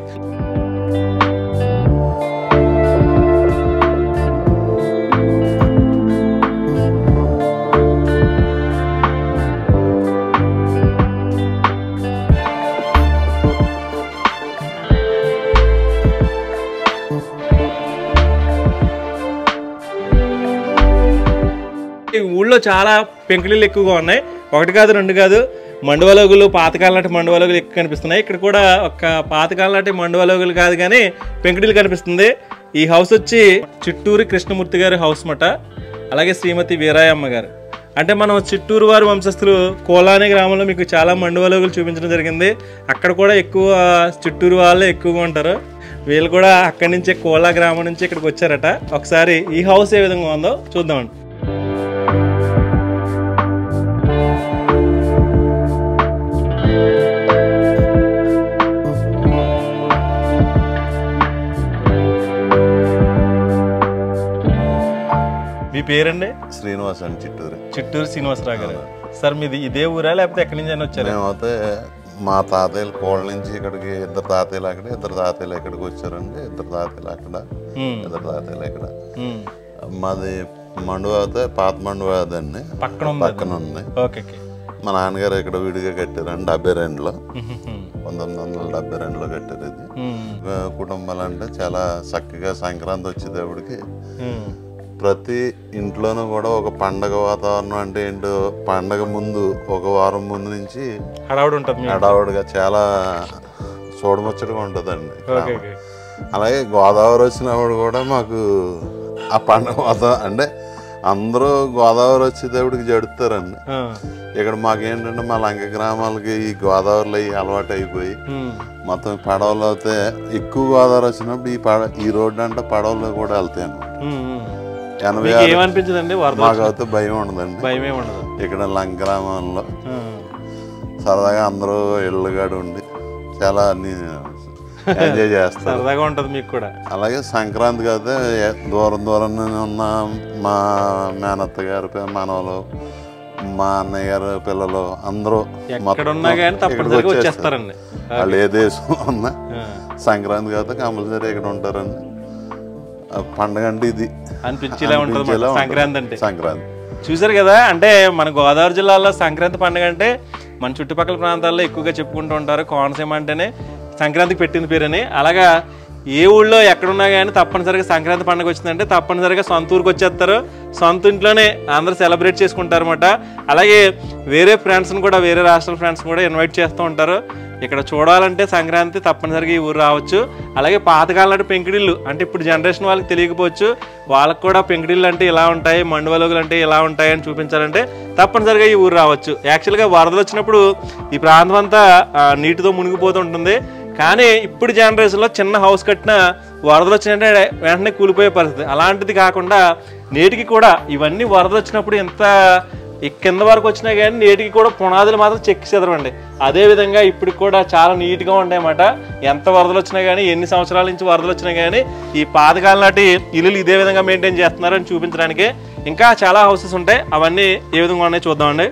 ఊళ్ళో చాలా పెంకుళీలు ఎక్కువగా ఉన్నాయి. ఒకటి కాదు, రెండు కాదు. మండువలగులు, పాతకాలం నాటి మండువలగులు ఎక్కువ కనిపిస్తున్నాయి. ఇక్కడ కూడా ఒక పాతకాలం నాటి మండువలగులు కాదు కానీ పెంకుళీలు కనిపిస్తుంది. ఈ హౌస్ వచ్చి చిట్టూరి కృష్ణమూర్తి గారి హౌస్ మాట. అలాగే శ్రీమతి వీరాయమ్మ గారు. అంటే మనం చిట్టూరు వారి వంశస్థులు కోలానే గ్రామంలో మీకు చాలా మండువలగులు చూపించడం జరిగింది. అక్కడ కూడా ఎక్కువ చిట్టూరు వాళ్ళే ఎక్కువగా ఉంటారు. వీళ్ళు కూడా అక్కడి నుంచే కోలా గ్రామం నుంచి ఇక్కడికి వచ్చారట. ఒకసారి ఈ హౌస్ ఏ విధంగా ఉందో చూద్దామండి. మీ పేరండి? శ్రీనివాస్ అండి. చిట్టూరు శ్రీనివాసరావు గారు. సార్ మీది ఇదే ఊరా లేకపోతే ఎక్కడి నుంచి అయినా వచ్చారు? మేమైతే మా తాతయ్యల కోళ్ళ నుంచి ఇక్కడికి ఇద్దరు తాతయ్యలు అక్కడ, ఇద్దరు తాతయ్యలు ఇక్కడికి వచ్చారండి. ఇద్దరు తాతయ్యలు అక్కడ, ఇద్దరు తాతయ్యలు ఇక్కడ. మాది మండువ అయితే పాత మండువ అదండి, పక్కన ఉంది. మా నాన్నగారు ఇక్కడ విడిగా కట్టారండి 72లో, 1972లో కట్టారు. ఇది కుటుంబాలు అంటే చాలా చక్కగా సంక్రాంతి వచ్చేటప్పటికి ప్రతి ఇంట్లోనూ కూడా ఒక పండగ వాతావరణం. అంటే ఏంటో పండగ ముందు ఒక వారం ముందు నుంచి హడావుడిగా చాలా చూడముచ్చటగా ఉంటుందండి. అలాగే గోదావరి వచ్చినప్పుడు కూడా మాకు ఆ పండగ వాతావరణం అంటే అందరూ గోదావరి వచ్చేటప్పటికి జడుతారండి. ఇక్కడ మాకేంటంటే మా లంక గ్రామాలకి ఈ గోదావరిలో అలవాటు అయిపోయి మొత్తం పడవలు అయితే ఎక్కువ గోదావరి వచ్చినప్పుడు ఈ రోడ్డు అంటే పడవలో కూడా వెళ్తాయి అన్నమాట. 86 మాకైతే భయం ఉండదండి. ఇక్కడ లంక గ్రామంలో సరదాగా అందరూ ఇళ్ళగాడు ఉండి చాలా ఎంజాయ్ చేస్తారు. సరదాగా ఉంటుంది మీకు కూడా. అలాగే సంక్రాంతికి అయితే దూరం దూరం ఉన్న మా మేనత్త గారు మనవలు, మా అన్నయ్య గారు పిల్లలు అందరూ వచ్చేస్తారండి. వాళ్ళు ఏ దేశం ఉన్నా సంక్రాంతికి అయితే కంపల్సరీ ఇక్కడ ఉంటారండి. పండుగ అంటే ఇది అనిపించేలా ఉంటుంది సంక్రాంతి అంటే. సంక్రాంతి చూసారు కదా. అంటే మన గోదావరి జిల్లాలో సంక్రాంతి పండుగ అంటే మన చుట్టుపక్కల ప్రాంతాల్లో ఎక్కువగా చెప్పుకుంటూ ఉంటారు. కోనసీమ అంటేనే సంక్రాంతికి పెట్టింది పేరని. అలాగా ఏ ఊళ్ళో ఎక్కడున్నా కానీ తప్పనిసరిగా సంక్రాంతి పండుగ వచ్చిందంటే తప్పనిసరిగా సొంత ఊరికి వచ్చేస్తారు. సొంత ఇంట్లోనే అందరూ సెలబ్రేట్ చేసుకుంటారు అన్నమాట. అలాగే వేరే ఫ్రెండ్స్ని కూడా, వేరే రాష్ట్రాల ఫ్రెండ్స్ని కూడా ఇన్వైట్ చేస్తూ ఉంటారు. ఇక్కడ చూడాలంటే సంక్రాంతి తప్పనిసరిగా ఈ ఊరు రావచ్చు. అలాగే పాతకాలం నాటి పెంకుడిళ్ళు అంటే ఇప్పుడు జనరేషన్ వాళ్ళకి తెలియకపోవచ్చు, వాళ్ళకు కూడా పెంకుడిళ్ళు అంటే ఇలా ఉంటాయి, మండువలగులు అంటే ఇలా ఉంటాయి అని చూపించాలంటే తప్పనిసరిగా ఈ ఊరు రావచ్చు. యాక్చువల్గా వరదలు వచ్చినప్పుడు ఈ ప్రాంతం అంతా నీటితో మునిగిపోతూ ఉంటుంది. కానీ ఇప్పుడు జనరేషన్లో చిన్న హౌస్ కట్టిన వరదలు వచ్చినట్టే వెంటనే కూలిపోయే పరిస్థితి. అలాంటిది కాకుండా నేటికి కూడా ఇవన్నీ వరదలు వచ్చినప్పుడు ఎంత కింద వరకు వచ్చినా కానీ నేటికి కూడా పునాదులు మాత్రం చెక్కి చెదరవండి. అదేవిధంగా ఇప్పటికి కూడా చాలా నీట్గా ఉంటాయన్నమాట. ఎంత వరదలు వచ్చినా కానీ, ఎన్ని సంవత్సరాల నుంచి వరదలు వచ్చినా కానీ ఈ పాతకాలం నాటి ఇల్లులు ఇదే విధంగా మెయింటైన్ చేస్తున్నారని చూపించడానికి. ఇంకా చాలా హౌసెస్ ఉంటాయి, అవన్నీ ఏ విధంగా ఉన్నాయో చూద్దామండి.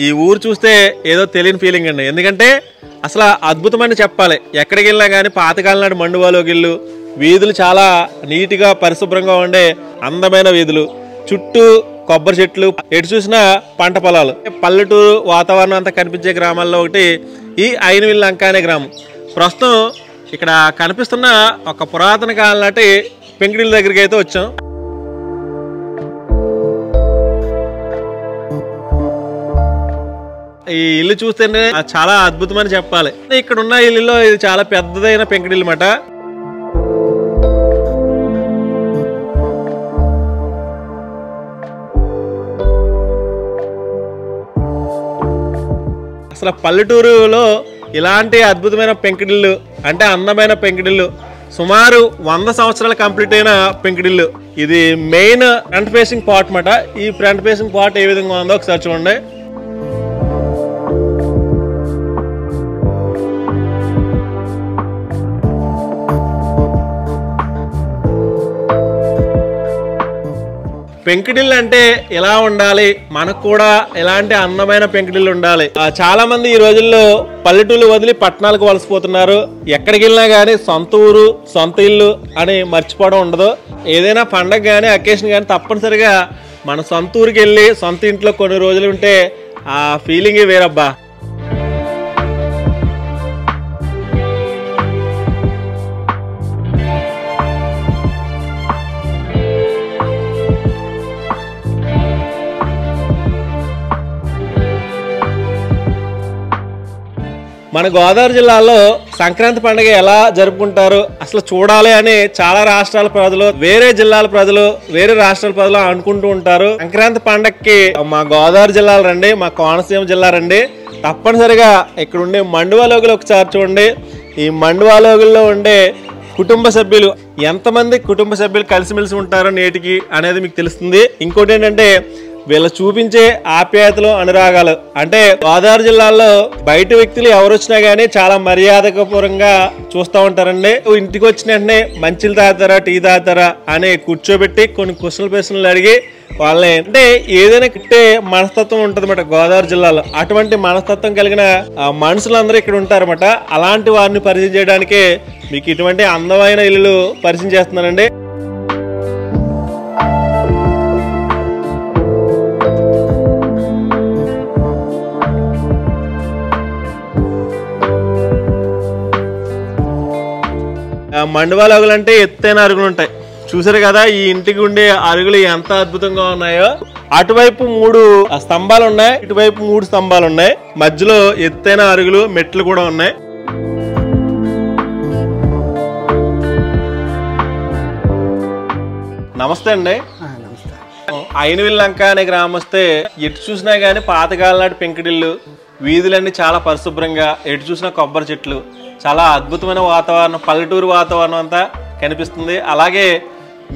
ఈ ఊరు చూస్తే ఏదో తెలియని ఫీలింగ్ అండి. ఎందుకంటే అసలు అద్భుతమని చెప్పాలి. ఎక్కడికి వెళ్ళినా కానీ పాతకాలం నాటి మండువాలోకి ఇల్లు, వీధులు చాలా నీట్గా పరిశుభ్రంగా ఉండే అందమైన వీధులు, చుట్టూ కొబ్బరి చెట్లు, ఎటు చూసినా పంట పొలాలు, పల్లెటూరు వాతావరణం అంతా కనిపించే గ్రామాల్లో ఒకటి ఈ ఐనవిల్లి లంక అనే గ్రామం. ప్రస్తుతం ఇక్కడ కనిపిస్తున్న ఒక పురాతన కాలం నాటి పెంకుటిల్లు దగ్గరికి అయితే వచ్చాం. ఈ ఇల్లు చూస్తేనే చాలా అద్భుతమని చెప్పాలి. ఇక్కడ ఉన్న ఇల్లులో ఇది చాలా పెద్దదైన పెంకుటిల్లు మాట. అసలు పల్లెటూరులో ఇలాంటి అద్భుతమైన పెంకుటిల్లు అంటే అందమైన పెంకుటిల్లు సుమారు 100 సంవత్సరాలు కంప్లీట్ అయిన పెంకుటిల్లు. ఇది మెయిన్ ఫ్రంట్ ఫేసింగ్ పార్ట్ మాట. ఈ ఫ్రంట్ ఫేసింగ్ పార్ట్ ఏ విధంగా ఉందో ఒకసారి చూడండి. పెంకుటిల్లు అంటే ఎలా ఉండాలి, మనకు కూడా ఎలాంటి అందమైన పెంకుటిల్లు ఉండాలి. చాలా మంది ఈ రోజుల్లో పల్లెటూళ్ళు వదిలి పట్టణాలకు వలసిపోతున్నారు. ఎక్కడికి వెళ్ళినా కానీ సొంత ఊరు సొంత ఇల్లు అని మర్చిపోవడం ఉండదు. ఏదైనా పండగ కానీ అకేషన్ కానీ తప్పనిసరిగా మన సొంత ఊరికి వెళ్ళి సొంత ఇంట్లో కొన్ని రోజులు ఉంటే ఆ ఫీలింగే వేరబ్బా. మన గోదావరి జిల్లాలో సంక్రాంతి పండుగ ఎలా జరుపుకుంటారు అసలు చూడాలి అని చాలా రాష్ట్రాల ప్రజలు, వేరే జిల్లాల ప్రజలు, వేరే రాష్ట్రాల ప్రజలు అనుకుంటూ ఉంటారు. సంక్రాంతి పండగకి మా గోదావరి జిల్లాలు రండి, మా కోనసీమ జిల్లా రండి. తప్పనిసరిగా ఇక్కడ ఉండే మండువాలోగులు ఒకసారి చూడండి. ఈ మండువాలోగుల్లో ఉండే కుటుంబ సభ్యులు ఎంతమంది కుటుంబ సభ్యులు కలిసిమెలిసి ఉంటారో నేటికి అనేది మీకు తెలుస్తుంది. ఇంకోటి ఏంటంటే వీళ్ళు చూపించే ఆప్యాయతలు, అనురాగాలు. అంటే గోదావరి జిల్లాలో బయట వ్యక్తులు ఎవరు వచ్చినా గానీ చాలా మర్యాదపూర్వకంగా చూస్తూ ఉంటారండి. ఇంటికి వచ్చిన వెంటనే మంచిలు తాగుతారా, టీ తాగుతారా అని కూర్చోబెట్టి కొన్ని ప్రశ్నలు అడిగి వాళ్ళని, అంటే ఏదైనా కిట్టే మనస్తత్వం ఉంటుంది అన్నమాట గోదావరి జిల్లాలో. అటువంటి మనస్తత్వం కలిగిన మనుషులందరూ ఇక్కడ ఉంటారన్నమాట. అలాంటి వారిని పరిచయం చేయడానికే మీకు ఇటువంటి అందమైన ఇల్లు పరిచయం చేస్తున్నానండి. మండువాలోగులు అంటే ఎత్తైన అరుగులు ఉంటాయి. చూసారు కదా ఈ ఇంటికి ఉండే అరుగులు ఎంత అద్భుతంగా ఉన్నాయో. అటువైపు 3 స్తంభాలు ఉన్నాయి, ఇటువైపు 3 స్తంభాలు ఉన్నాయి. మధ్యలో ఎత్తైన అరుగులు, మెట్లు కూడా ఉన్నాయి. నమస్తే అండి. ఐనవిల్లి లంక అనే గ్రామం వస్తే ఎటు చూసినా గానీ పాతకాలం నాటి పెంకుటిల్లు, వీధులన్నీ చాలా పరిశుభ్రంగా, ఎటు చూసినా కొబ్బరి చెట్లు, చాలా అద్భుతమైన వాతావరణం, పల్లెటూరు వాతావరణం అంతా కనిపిస్తుంది. అలాగే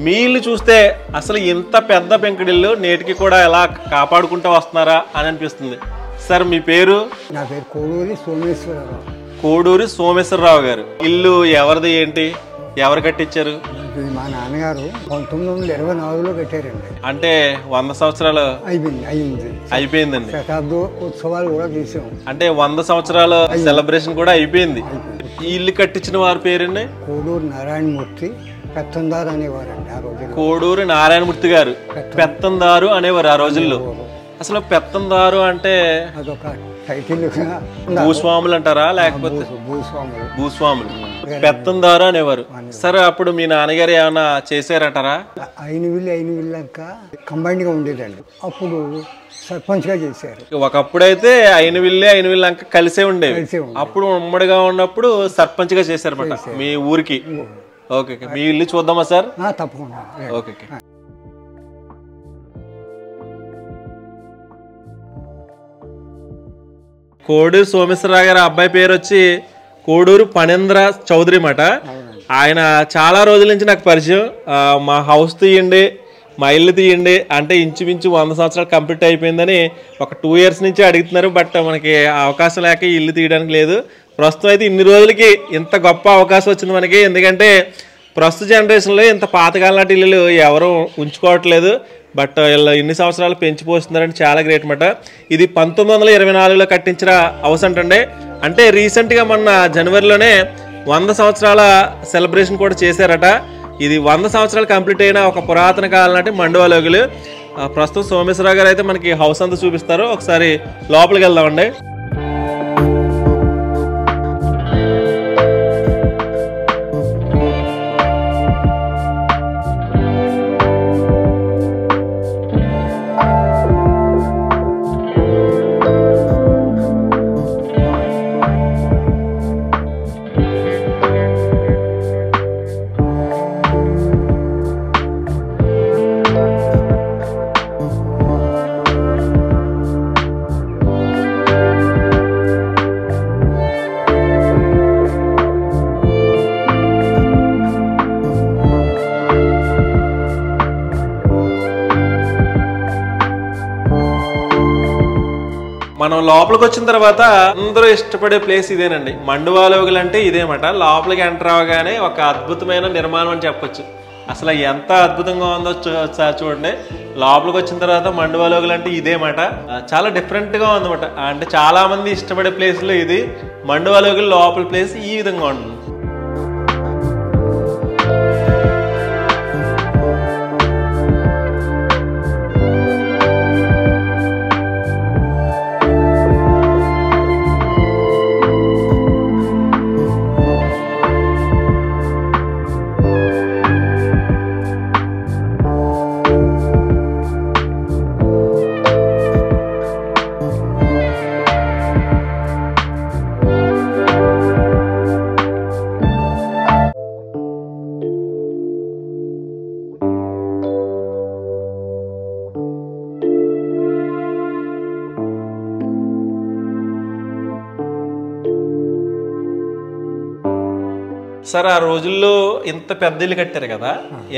మీ ఇల్లు చూస్తే అసలు ఇంత పెద్ద పెంకుటిల్లు నేటికి కూడా ఎలా కాపాడుకుంటూ వస్తున్నారా అని అనిపిస్తుంది. సార్ మీ పేరు? నా పేరు కోడూరి సోమేశ్వరరావు. కోడూరి సోమేశ్వరరావు గారు. ఇల్లు ఎవరిది, ఏంటి, ఎవరు కట్టించారు? మా నాన్నగారు 1924లో కట్టారండి. అంటే 100 సంవత్సరాలు అయిపోయిందండి. శతాబ్ద ఉత్సవాలు కూడా చేసాం. అంటే 100 సంవత్సరాల సెలబ్రేషన్ కూడా అయిపోయింది. ఈ ఇల్లు కట్టించిన వారి పేరండి? కోడూరు నారాయణమూర్తి పెత్తందారు అనేవారండి ఆ రోజుల్లో. కోడూరి నారాయణమూర్తి గారు పెత్తందారు అనేవారు ఆ రోజుల్లో. అసలు పెత్తందారు అంటే అదొక టైటిల్. భూస్వాములు అంటారా, లేకపోతే భూస్వాములు పెత్తందారు అనేవారు. సరే అప్పుడు మీ నాన్నగారు ఏమైనా చేశారంటారా? ఐనవిల్లి లంక కంబైన్డ్ గా ఉండేదండి. అప్పుడు సర్పంచ్ గా చేశారు. ఒకప్పుడైతే ఐనవిల్లి లంక కలిసే ఉండేవి. అప్పుడు ఉమ్మడిగా ఉన్నప్పుడు సర్పంచ్ గా చేశారన్నమాట మీ ఊరికి. ఓకే, మీ ఇల్లు చూద్దామా సార్? తప్పకుండా. ఓకే. కోడూరు సోమేశ్వరరావు గారి అబ్బాయి పేరు వచ్చి కోడూరు పనేంద్ర చౌదరి మాట. ఆయన చాలా రోజుల నుంచి నాకు పరిచయం. మా హౌస్ తీయండి, మా ఇల్లు తీయండి అంటే ఇంచుమించు 100 సంవత్సరాలు కంప్లీట్ అయిపోయిందని ఒక 2 years నుంచి అడుగుతున్నారు. బట్ మనకి అవకాశం లేక ఇల్లు తీయడానికి లేదు. ప్రస్తుతం అయితే ఇన్ని రోజులకి ఇంత గొప్ప అవకాశం వచ్చింది మనకి. ఎందుకంటే ప్రస్తుత జనరేషన్లో ఇంత పాతకాలం నాటి ఇల్లులు ఎవరు ఉంచుకోవట్లేదు. బట్ ఇలా ఇన్ని సంవత్సరాలు పెంచి పోస్తున్నారంటే చాలా గ్రేట్ మాట. ఇది 1924లో కట్టించిన హౌస్ అంటండి. అంటే రీసెంట్గా మొన్న జనవరిలోనే 100 సంవత్సరాల సెలబ్రేషన్ కూడా చేశారట. ఇది 100 సంవత్సరాలు కంప్లీట్ అయిన ఒక పురాతన కాలం నాటి మండువాలోగులు. ప్రస్తుతం సోమేశ్వరరావు గారు అయితే మనకి హౌస్ అంతా చూపిస్తారు. ఒకసారి లోపలికి వెళ్దామండి. మనం లోపలికి వచ్చిన తర్వాత అందరూ ఇష్టపడే ప్లేస్ ఇదేనండి. మండువాలోగులు అంటే ఇదేమాట. లోపలికి ఎంటర్ అవగానే ఒక అద్భుతమైన నిర్మాణం అని చెప్పొచ్చు. అసలు ఎంత అద్భుతంగా ఉందో చూడండి. లోపలికి వచ్చిన తర్వాత మండువాలోగులు అంటే ఇదేమాట. చాలా డిఫరెంట్గా ఉందన్నమాట. అంటే చాలా మంది ఇష్టపడే ప్లేస్లో ఇది మండువాలోగులు లోపల ప్లేస్ ఈ విధంగా ఉంటుంది. సార్ ఆ రోజుల్లో ఇంత పెద్ద ఇల్లు కట్టారు కదా,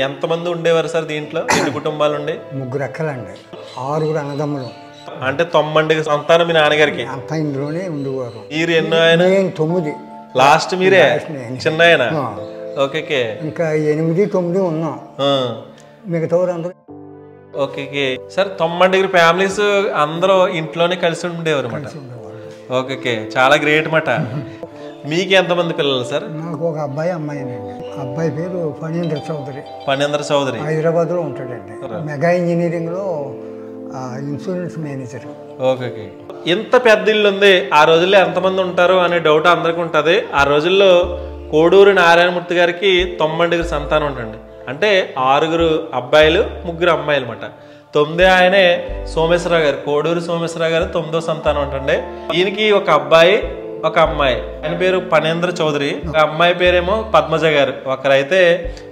ఎంతమంది ఉండేవారు సార్ దీంట్లో? ఎన్ని కుటుంబాలు ఉండే? 3 అక్కలండి, 6 అన్నదమ్ములు. అంటే 9 సంతానం మీ నాన్నగారికి. అంతా ఇందులోనే ఉండేవారు. మీరు ఎన్నో ఆయన? 9. లాస్ట్ మీరే చిన్న ఆయన? ఓకే. ఇంకా 8, 9 ఉన్నాం. మిగతా అందరూ. Okay sir. 9 ఫ్యామిలీస్ అందరూ ఇంట్లోనే కలిసి ఉండేవారు అన్నమాట. ఓకే, చాలా గ్రేట్ మాట. మీకు ఎంతమంది పిల్లలు సార్? నాకు ఒక అబ్బాయి, అమ్మాయినండి. అబ్బాయి పేరు ఫణీంద్ర చౌదరి. ఫణీంద్ర చౌదరి హైదరాబాద్లో ఉంటాడండి. మెగా ఇంజనీరింగ్లో ఇన్సూరెన్స్ మేనేజర్. ఓకే. ఇంత పెద్ద ఇల్లు ఉంది, ఆ రోజుల్లో ఎంతమంది ఉంటారు అనే డౌట్ అందరికీ ఉంటుంది. ఆ రోజుల్లో కోడూరు నారాయణమూర్తి గారికి 9 సంతానం ఉంటుంది. అంటే 6 అబ్బాయిలు, 3 అమ్మాయిలు అన్నమాట. 9 ఆయనే సోమేశ్వరరావు గారు, కోడూరు సోమేశ్వరరావు గారు 9వ సంతానం అంటండి. ఈయనకి ఒక అబ్బాయి, ఒక అమ్మాయి. ఆయన పేరు ఫణీంద్ర చౌదరి. ఒక అమ్మాయి పేరేమో పద్మజ గారు. ఒకరైతే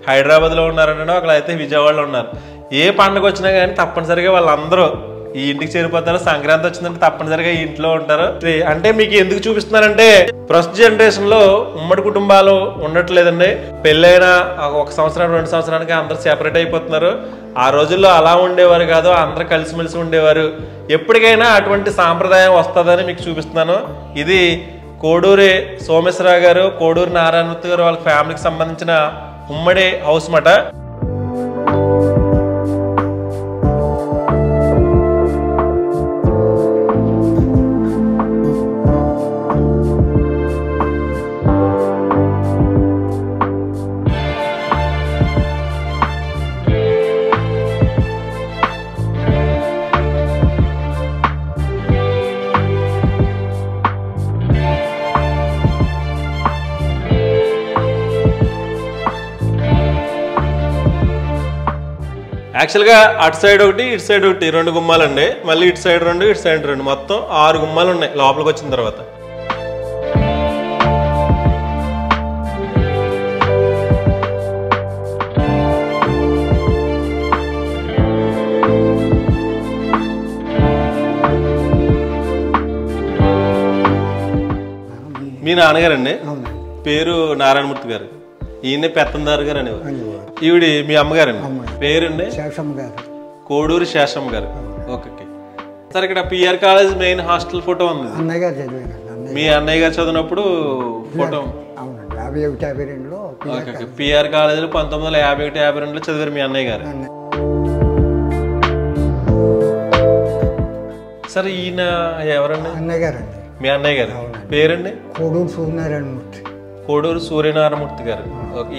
హైదరాబాద్లో ఉన్నారంటే, ఒకరైతే విజయవాడలో ఉన్నారు. ఏ పండుగ వచ్చినా కానీ తప్పనిసరిగా వాళ్ళందరూ ఈ ఇంటికి చేరిపోతారు. సంక్రాంతి వచ్చిందంటే తప్పనిసరిగా ఈ ఇంట్లో ఉంటారు. అంటే మీకు ఎందుకు చూపిస్తున్నారంటే, ప్రస్తుత జనరేషన్ లో ఉమ్మడి కుటుంబాలు ఉండట్లేదండి. పెళ్ళైన 1 సంవత్సరం 2 సంవత్సరానికి అందరు సెపరేట్ అయిపోతున్నారు. ఆ రోజుల్లో అలా ఉండేవారు కాదు, అందరు కలిసిమెలిసి ఉండేవారు. ఎప్పటికైనా అటువంటి సాంప్రదాయం వస్తుందని మీకు చూపిస్తున్నాను. ఇది కోడూరి సోమేశ్వరరావు గారు, కోడూరు నారాయణమూర్తి గారు వాళ్ళ ఫ్యామిలీకి సంబంధించిన ఉమ్మడి హౌస్ మాట. యాక్చువల్గా అటు సైడ్ ఒకటి, ఇటు సైడ్ ఒకటి, 2 గుమ్మాలండి. మళ్ళీ ఇటు సైడ్ 2, ఇటు సైడ్ 2, మొత్తం 6 గుమ్మాలు ఉన్నాయి లోపలికి వచ్చిన తర్వాత. మీ నాన్నగారండి పేరు నారాయణమూర్తి గారు, ఈయన పెత్తందారు గారు అనేవారు. ఈవిడి మీ అమ్మగారండి, పేరండి కోడూరి శేషమ్మ గారు. Okay sir. ఇక్కడ PR college main hostel photo ఉంది. మీ అన్నయ్య గారు చదివినప్పుడు ఫోటో. పిఆర్ కాలేజీలో 1951-52లో చదివారు మీ అన్నయ్య గారు. సార్ ఈయన ఎవరండి? అన్నయ్య గారండి. మీ అన్నయ్య గారు పేరండి? కోడూరు సూర్యనారాయణమూర్తి. కోడూరు సూర్యనారాయణమూర్తి గారు.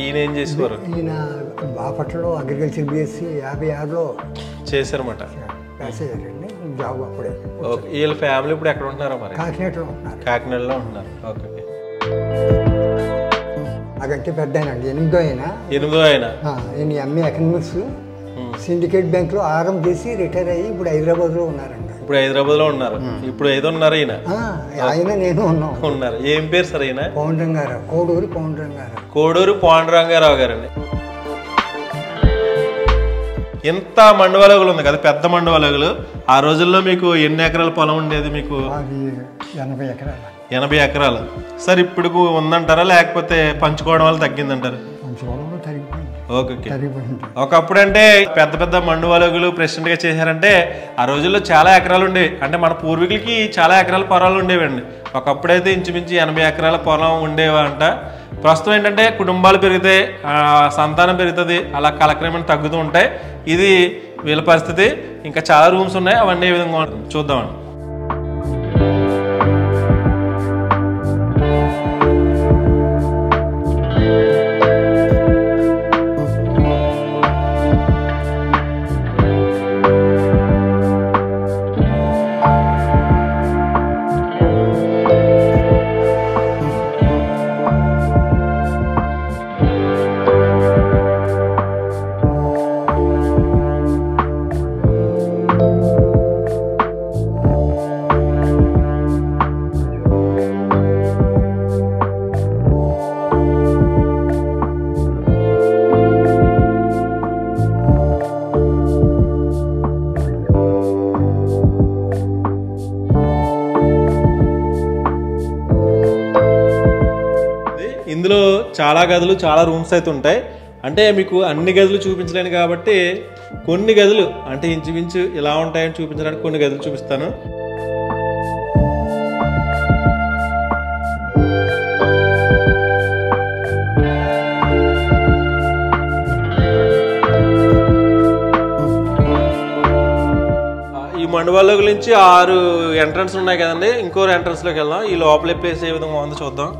ఈయన ఏం చేసేవారు? ఈయన బాపట్లలో అగ్రికల్చర్ BSc 56లో చేశారన్నమాట. జాబ్ అప్పుడే. వీళ్ళ ఫ్యామిలీ ఇప్పుడు ఎక్కడ ఉంటున్నారో మరి? కాకినాడలో ఉంటున్నారు. కాకినాడలో ఉంటున్నారు. ఓకే. నాకంటే పెద్ద ఆయనండి, 8వ ఆయన. 8వ ఆయన. ఈయన MA ఎకనామిక్స్ సిండికేట్ బ్యాంక్లో ఆరం చేసి రిటైర్ అయ్యి ఇప్పుడు హైదరాబాద్లో ఉన్నారండి. ఇప్పుడు హైదరాబాద్ లో ఉన్నారు. ఇప్పుడు ఏదో ఉన్నారు ఈయన? ఆయన నేను ఉన్నారు. ఏం పేరు సార్ ఈయన? పౌండ్రంగారావు. కోడూరు పౌండ్రంగారావు. కోడూరు పౌండ్రంగారావు గారండి. ఎంత మండవలగులు ఉంది కదా, పెద్ద మండవలగులు. ఆ రోజుల్లో మీకు ఎన్ని ఎకరాల పొలం ఉండేది మీకు? 80 ఎకరాలు. 80 ఎకరాలు. సార్ ఇప్పుడు ఉందంటారా లేకపోతే పంచుకోవడం వల్ల తగ్గిందంటారు? ఓకే. ఒకప్పుడు అంటే పెద్ద పెద్ద మండువలగులు ప్రెసిడెంట్ గా చేశారంటే ఆ రోజుల్లో చాలా ఎకరాలు ఉండేవి. అంటే మన పూర్వీకులకి చాలా ఎకరాల పొలాలు ఉండేవండి. ఒకప్పుడైతే ఇంచుమించు 80 ఎకరాల పొలం ఉండేవంట. ప్రస్తుతం ఏంటంటే కుటుంబాలు పెరిగితే సంతానం పెరుగుతుంది, అలా కాలక్రమేణా తగ్గుతూ ఉంటాయి. ఇది వీళ్ళ పరిస్థితి. ఇంకా చాలా రూమ్స్ ఉన్నాయి, అవన్నీ ఏ విధంగా చూద్దామండి. ఇందులో చాలా గదులు, చాలా రూమ్స్ అయితే ఉంటాయి. అంటే మీకు అన్ని గదులు చూపించలేను కాబట్టి కొన్ని గదులు అంటే ఇంచుమించు ఇలా ఉంటాయని చూపించడానికి కొన్ని గదులు చూపిస్తాను. ఈ మండవాళ్ళ గురించి 6 ఎంట్రన్స్ ఉన్నాయి కదండి. ఇంకో ఎంట్రన్స్లోకి వెళ్దాం. ఈ లోపల ప్లేస్ ఏ విధంగా ఉందో చూద్దాం.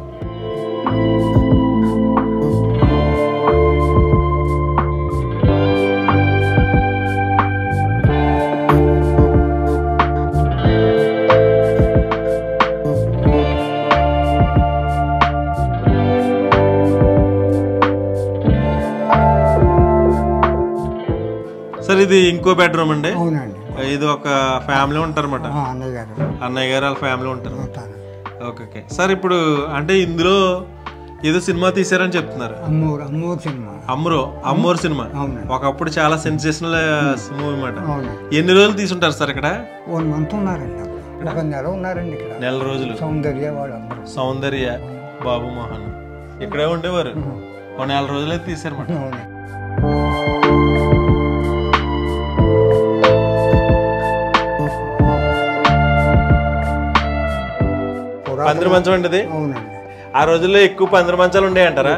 సార్ ఇది ఇంకో బెడ్రూమ్ అండి. ఇది ఒక ఫ్యామిలీ ఉంటారు అన్నమాట. అన్నయ్య గారు వాళ్ళ ఫ్యామిలీ ఉంటారు. Okay sir. ఇప్పుడు అంటే ఇందులో ఏదో సినిమా తీసారని చెప్తున్నారు. అమ్మోరు సినిమా ఒకప్పుడు చాలా సెన్సేషనల్ మూవీ అన్నమాట. ఎన్ని రోజులు తీసుంటారు సార్ ఇక్కడ? 1 month ఉన్నారండి. నెల రోజులు. సౌందర్య బాబు మోహన్ ఇక్కడే ఉండేవారు. 1 నెల రోజులైతే తీసారన్నమాట. పందిరి మంచం అండి. ఆ రోజుల్లో ఎక్కువ పందిరి మంచాలు ఉండే అంటారా?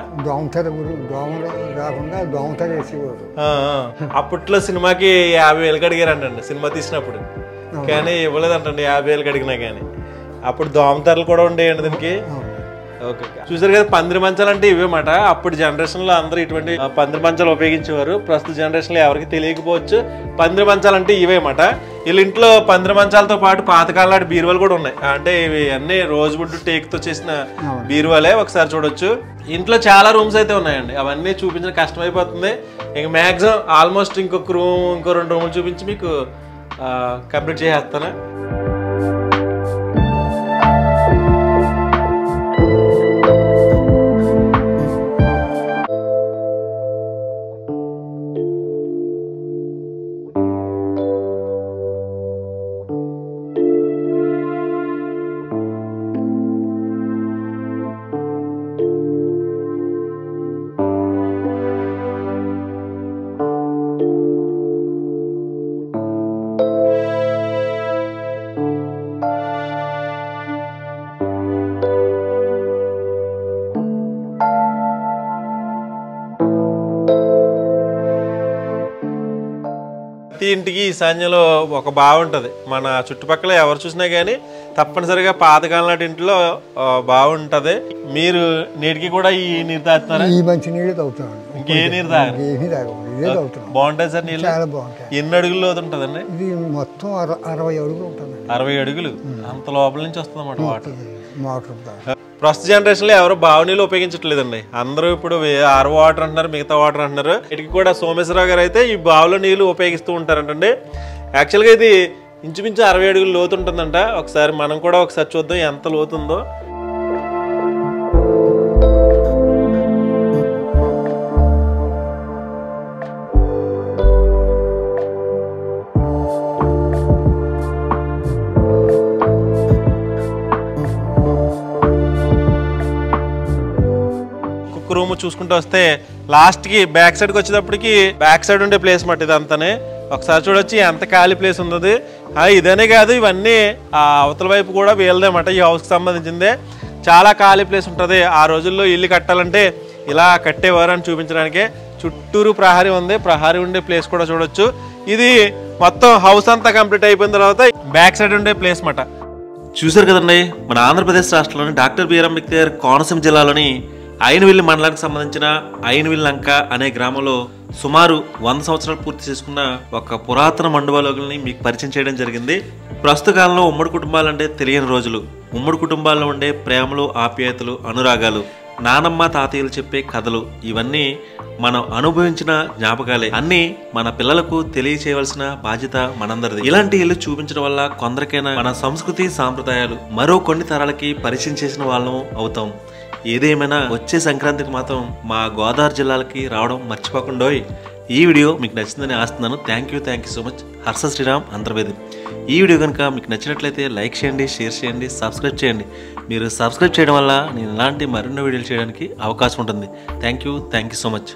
అప్పట్లో సినిమాకి 50,000 అడిగారంటండి సినిమా తీసినప్పుడు. కానీ ఇవ్వలేదంటండి 50,000 అడిగినా కానీ. అప్పుడు దోమతెరలు కూడా ఉండేయండి దీనికి. ఓకే చూసారు కదా, పందిరి మంచాలు అంటే ఇవే మాట. అప్పుడు జనరేషన్ లో అందరూ ఇటువంటి పందిరి మంచాలు ఉపయోగించేవారు. ప్రస్తుత జనరేషన్ లో ఎవరికి తెలియకపోవచ్చు పందిరి మంచాలు అంటే ఇవే మాట. వీళ్ళ ఇంట్లో పందిరి మంచాలతో పాటు పాతకాలాంటి బీరువాలు కూడా ఉన్నాయి. అంటే ఇవి అన్ని రోజువుడ్ టేక్ తో చేసిన బీరువాలే. ఒకసారి చూడొచ్చు. ఇంట్లో చాలా రూమ్స్ అయితే ఉన్నాయండి. అవన్నీ చూపించడం కష్టమైపోతుంది. ఇంక మ్యాక్సిమం ఆల్మోస్ట్ ఇంకొక రూమ్, ఇంకో 2 రూములు చూపించి మీకు కంప్లీట్ చేసేస్తాను. ఇంటికి ఈశాన్యంలో ఒక బావి ఉంటుంది. మన చుట్టుపక్కల ఎవరు చూసినా కానీ తప్పనిసరిగా పాతకాలం నాటి ఇంట్లో బావి ఉంటుంది. మీరు నీటికి కూడా ఈ నీరు తాగుతున్నారా? ఈ మంచి నీళ్ళు తాగుతాం. ఇంకే నీరు తాగరు? ఏమీ తాగము, ఇదే తాగుతాం. బాగుంటాయి సార్ నీళ్ళు? చాలా బాగుంటాయి. ఎన్ని అడుగులు లోతు ఉంటుందండి? ఇది మొత్తం 60 అడుగులు ఉంటుంది. 60 అడుగులు అంత లోపల నుంచి వస్తుంది అన్నమాట వాటర్. మోటార్ ప్రస్తుత జనరేషన్ లో ఎవరు బావి నీళ్ళు ఉపయోగించట్లేదండి. అందరూ ఇప్పుడు ఆర్ వాటర్ అంటున్నారు, మిగతా వాటర్ అంటున్నారు. ఇటుకి కూడా సోమేశ్వరరావు గారు అయితే ఈ బావిలో నీళ్లు ఉపయోగిస్తూ ఉంటారంటండి. యాక్చువల్గా ఇది ఇంచుమించు 60 అడుగులు లోతు ఉంటుందంట. ఒకసారి మనం కూడా ఒకసారి చూద్దాం ఎంత లోతుందో. రూమ్ చూసుకుంటూ వస్తే లాస్ట్ కి బ్యాక్ సైడ్ కి వచ్చేటప్పటికి బ్యాక్ సైడ్ ఉండే ప్లేస్ మాట ఇదంతానే. ఒకసారి చూడొచ్చు ఎంత ఖాళీ ప్లేస్ ఉంది. ఇదనే కాదు, ఇవన్నీ అవతల వైపు కూడా వీళ్ళదేమాట. ఈ హౌస్ కి సంబంధించిందే. చాలా ఖాళీ ప్లేస్ ఉంటుంది. ఆ రోజుల్లో ఇల్లు కట్టాలంటే ఇలా కట్టేవారు అని చూపించడానికే. చుట్టూరు ప్రహారీ ఉంది. ప్రహారీ ఉండే ప్లేస్ కూడా చూడొచ్చు. ఇది మొత్తం హౌస్ అంతా కంప్లీట్ అయిపోయిన తర్వాత బ్యాక్ సైడ్ ఉండే ప్లేస్ మాట. చూసారు కదండి, మన ఆంధ్రప్రదేశ్ రాష్ట్రంలోని డాక్టర్ బిఆర్ అంబేద్కర్ కోనసీమ జిల్లాలోని అయినవిల్లి మండలానికి సంబంధించిన అయినవిల్లి లంక అనే గ్రామంలో సుమారు 100 సంవత్సరాలు పూర్తి చేసుకున్న ఒక పురాతన మండువాలోగుల్ని మీకు పరిచయం చేయడం జరిగింది. ప్రస్తుత కాలంలో ఉమ్మడి కుటుంబాలు అంటే తెలియని రోజులు. ఉమ్మడి కుటుంబాల్లో ఉండే ప్రేమలు, ఆప్యాయతలు, అనురాగాలు, నానమ్మ తాతయ్యలు చెప్పే కథలు, ఇవన్నీ మనం అనుభవించిన జ్ఞాపకాలే. అన్నీ మన పిల్లలకు తెలియచేయవలసిన బాధ్యత మనందరిది. ఇలాంటి ఇల్లు చూపించడం వల్ల కొందరికైనా మన సంస్కృతి సాంప్రదాయాలు మరో కొన్ని తరాలకి పరిచయం చేసిన వాళ్ళం అవుతాం. ఏదేమైనా వచ్చే సంక్రాంతికి మాత్రం మా గోదావరి జిల్లాలకి రావడం మర్చిపోకుండోయ్. ఈ వీడియో మీకు నచ్చిందని ఆస్తున్నాను. Thank you so much. Harsha Sriram Antarvedi. ఈ వీడియో కనుక మీకు నచ్చినట్లయితే లైక్ చేయండి, షేర్ చేయండి, సబ్స్క్రైబ్ చేయండి. మీరు సబ్స్క్రైబ్ చేయడం వల్ల నేను ఇలాంటి మరిన్నో వీడియోలు చేయడానికి అవకాశం ఉంటుంది. Thank you so much.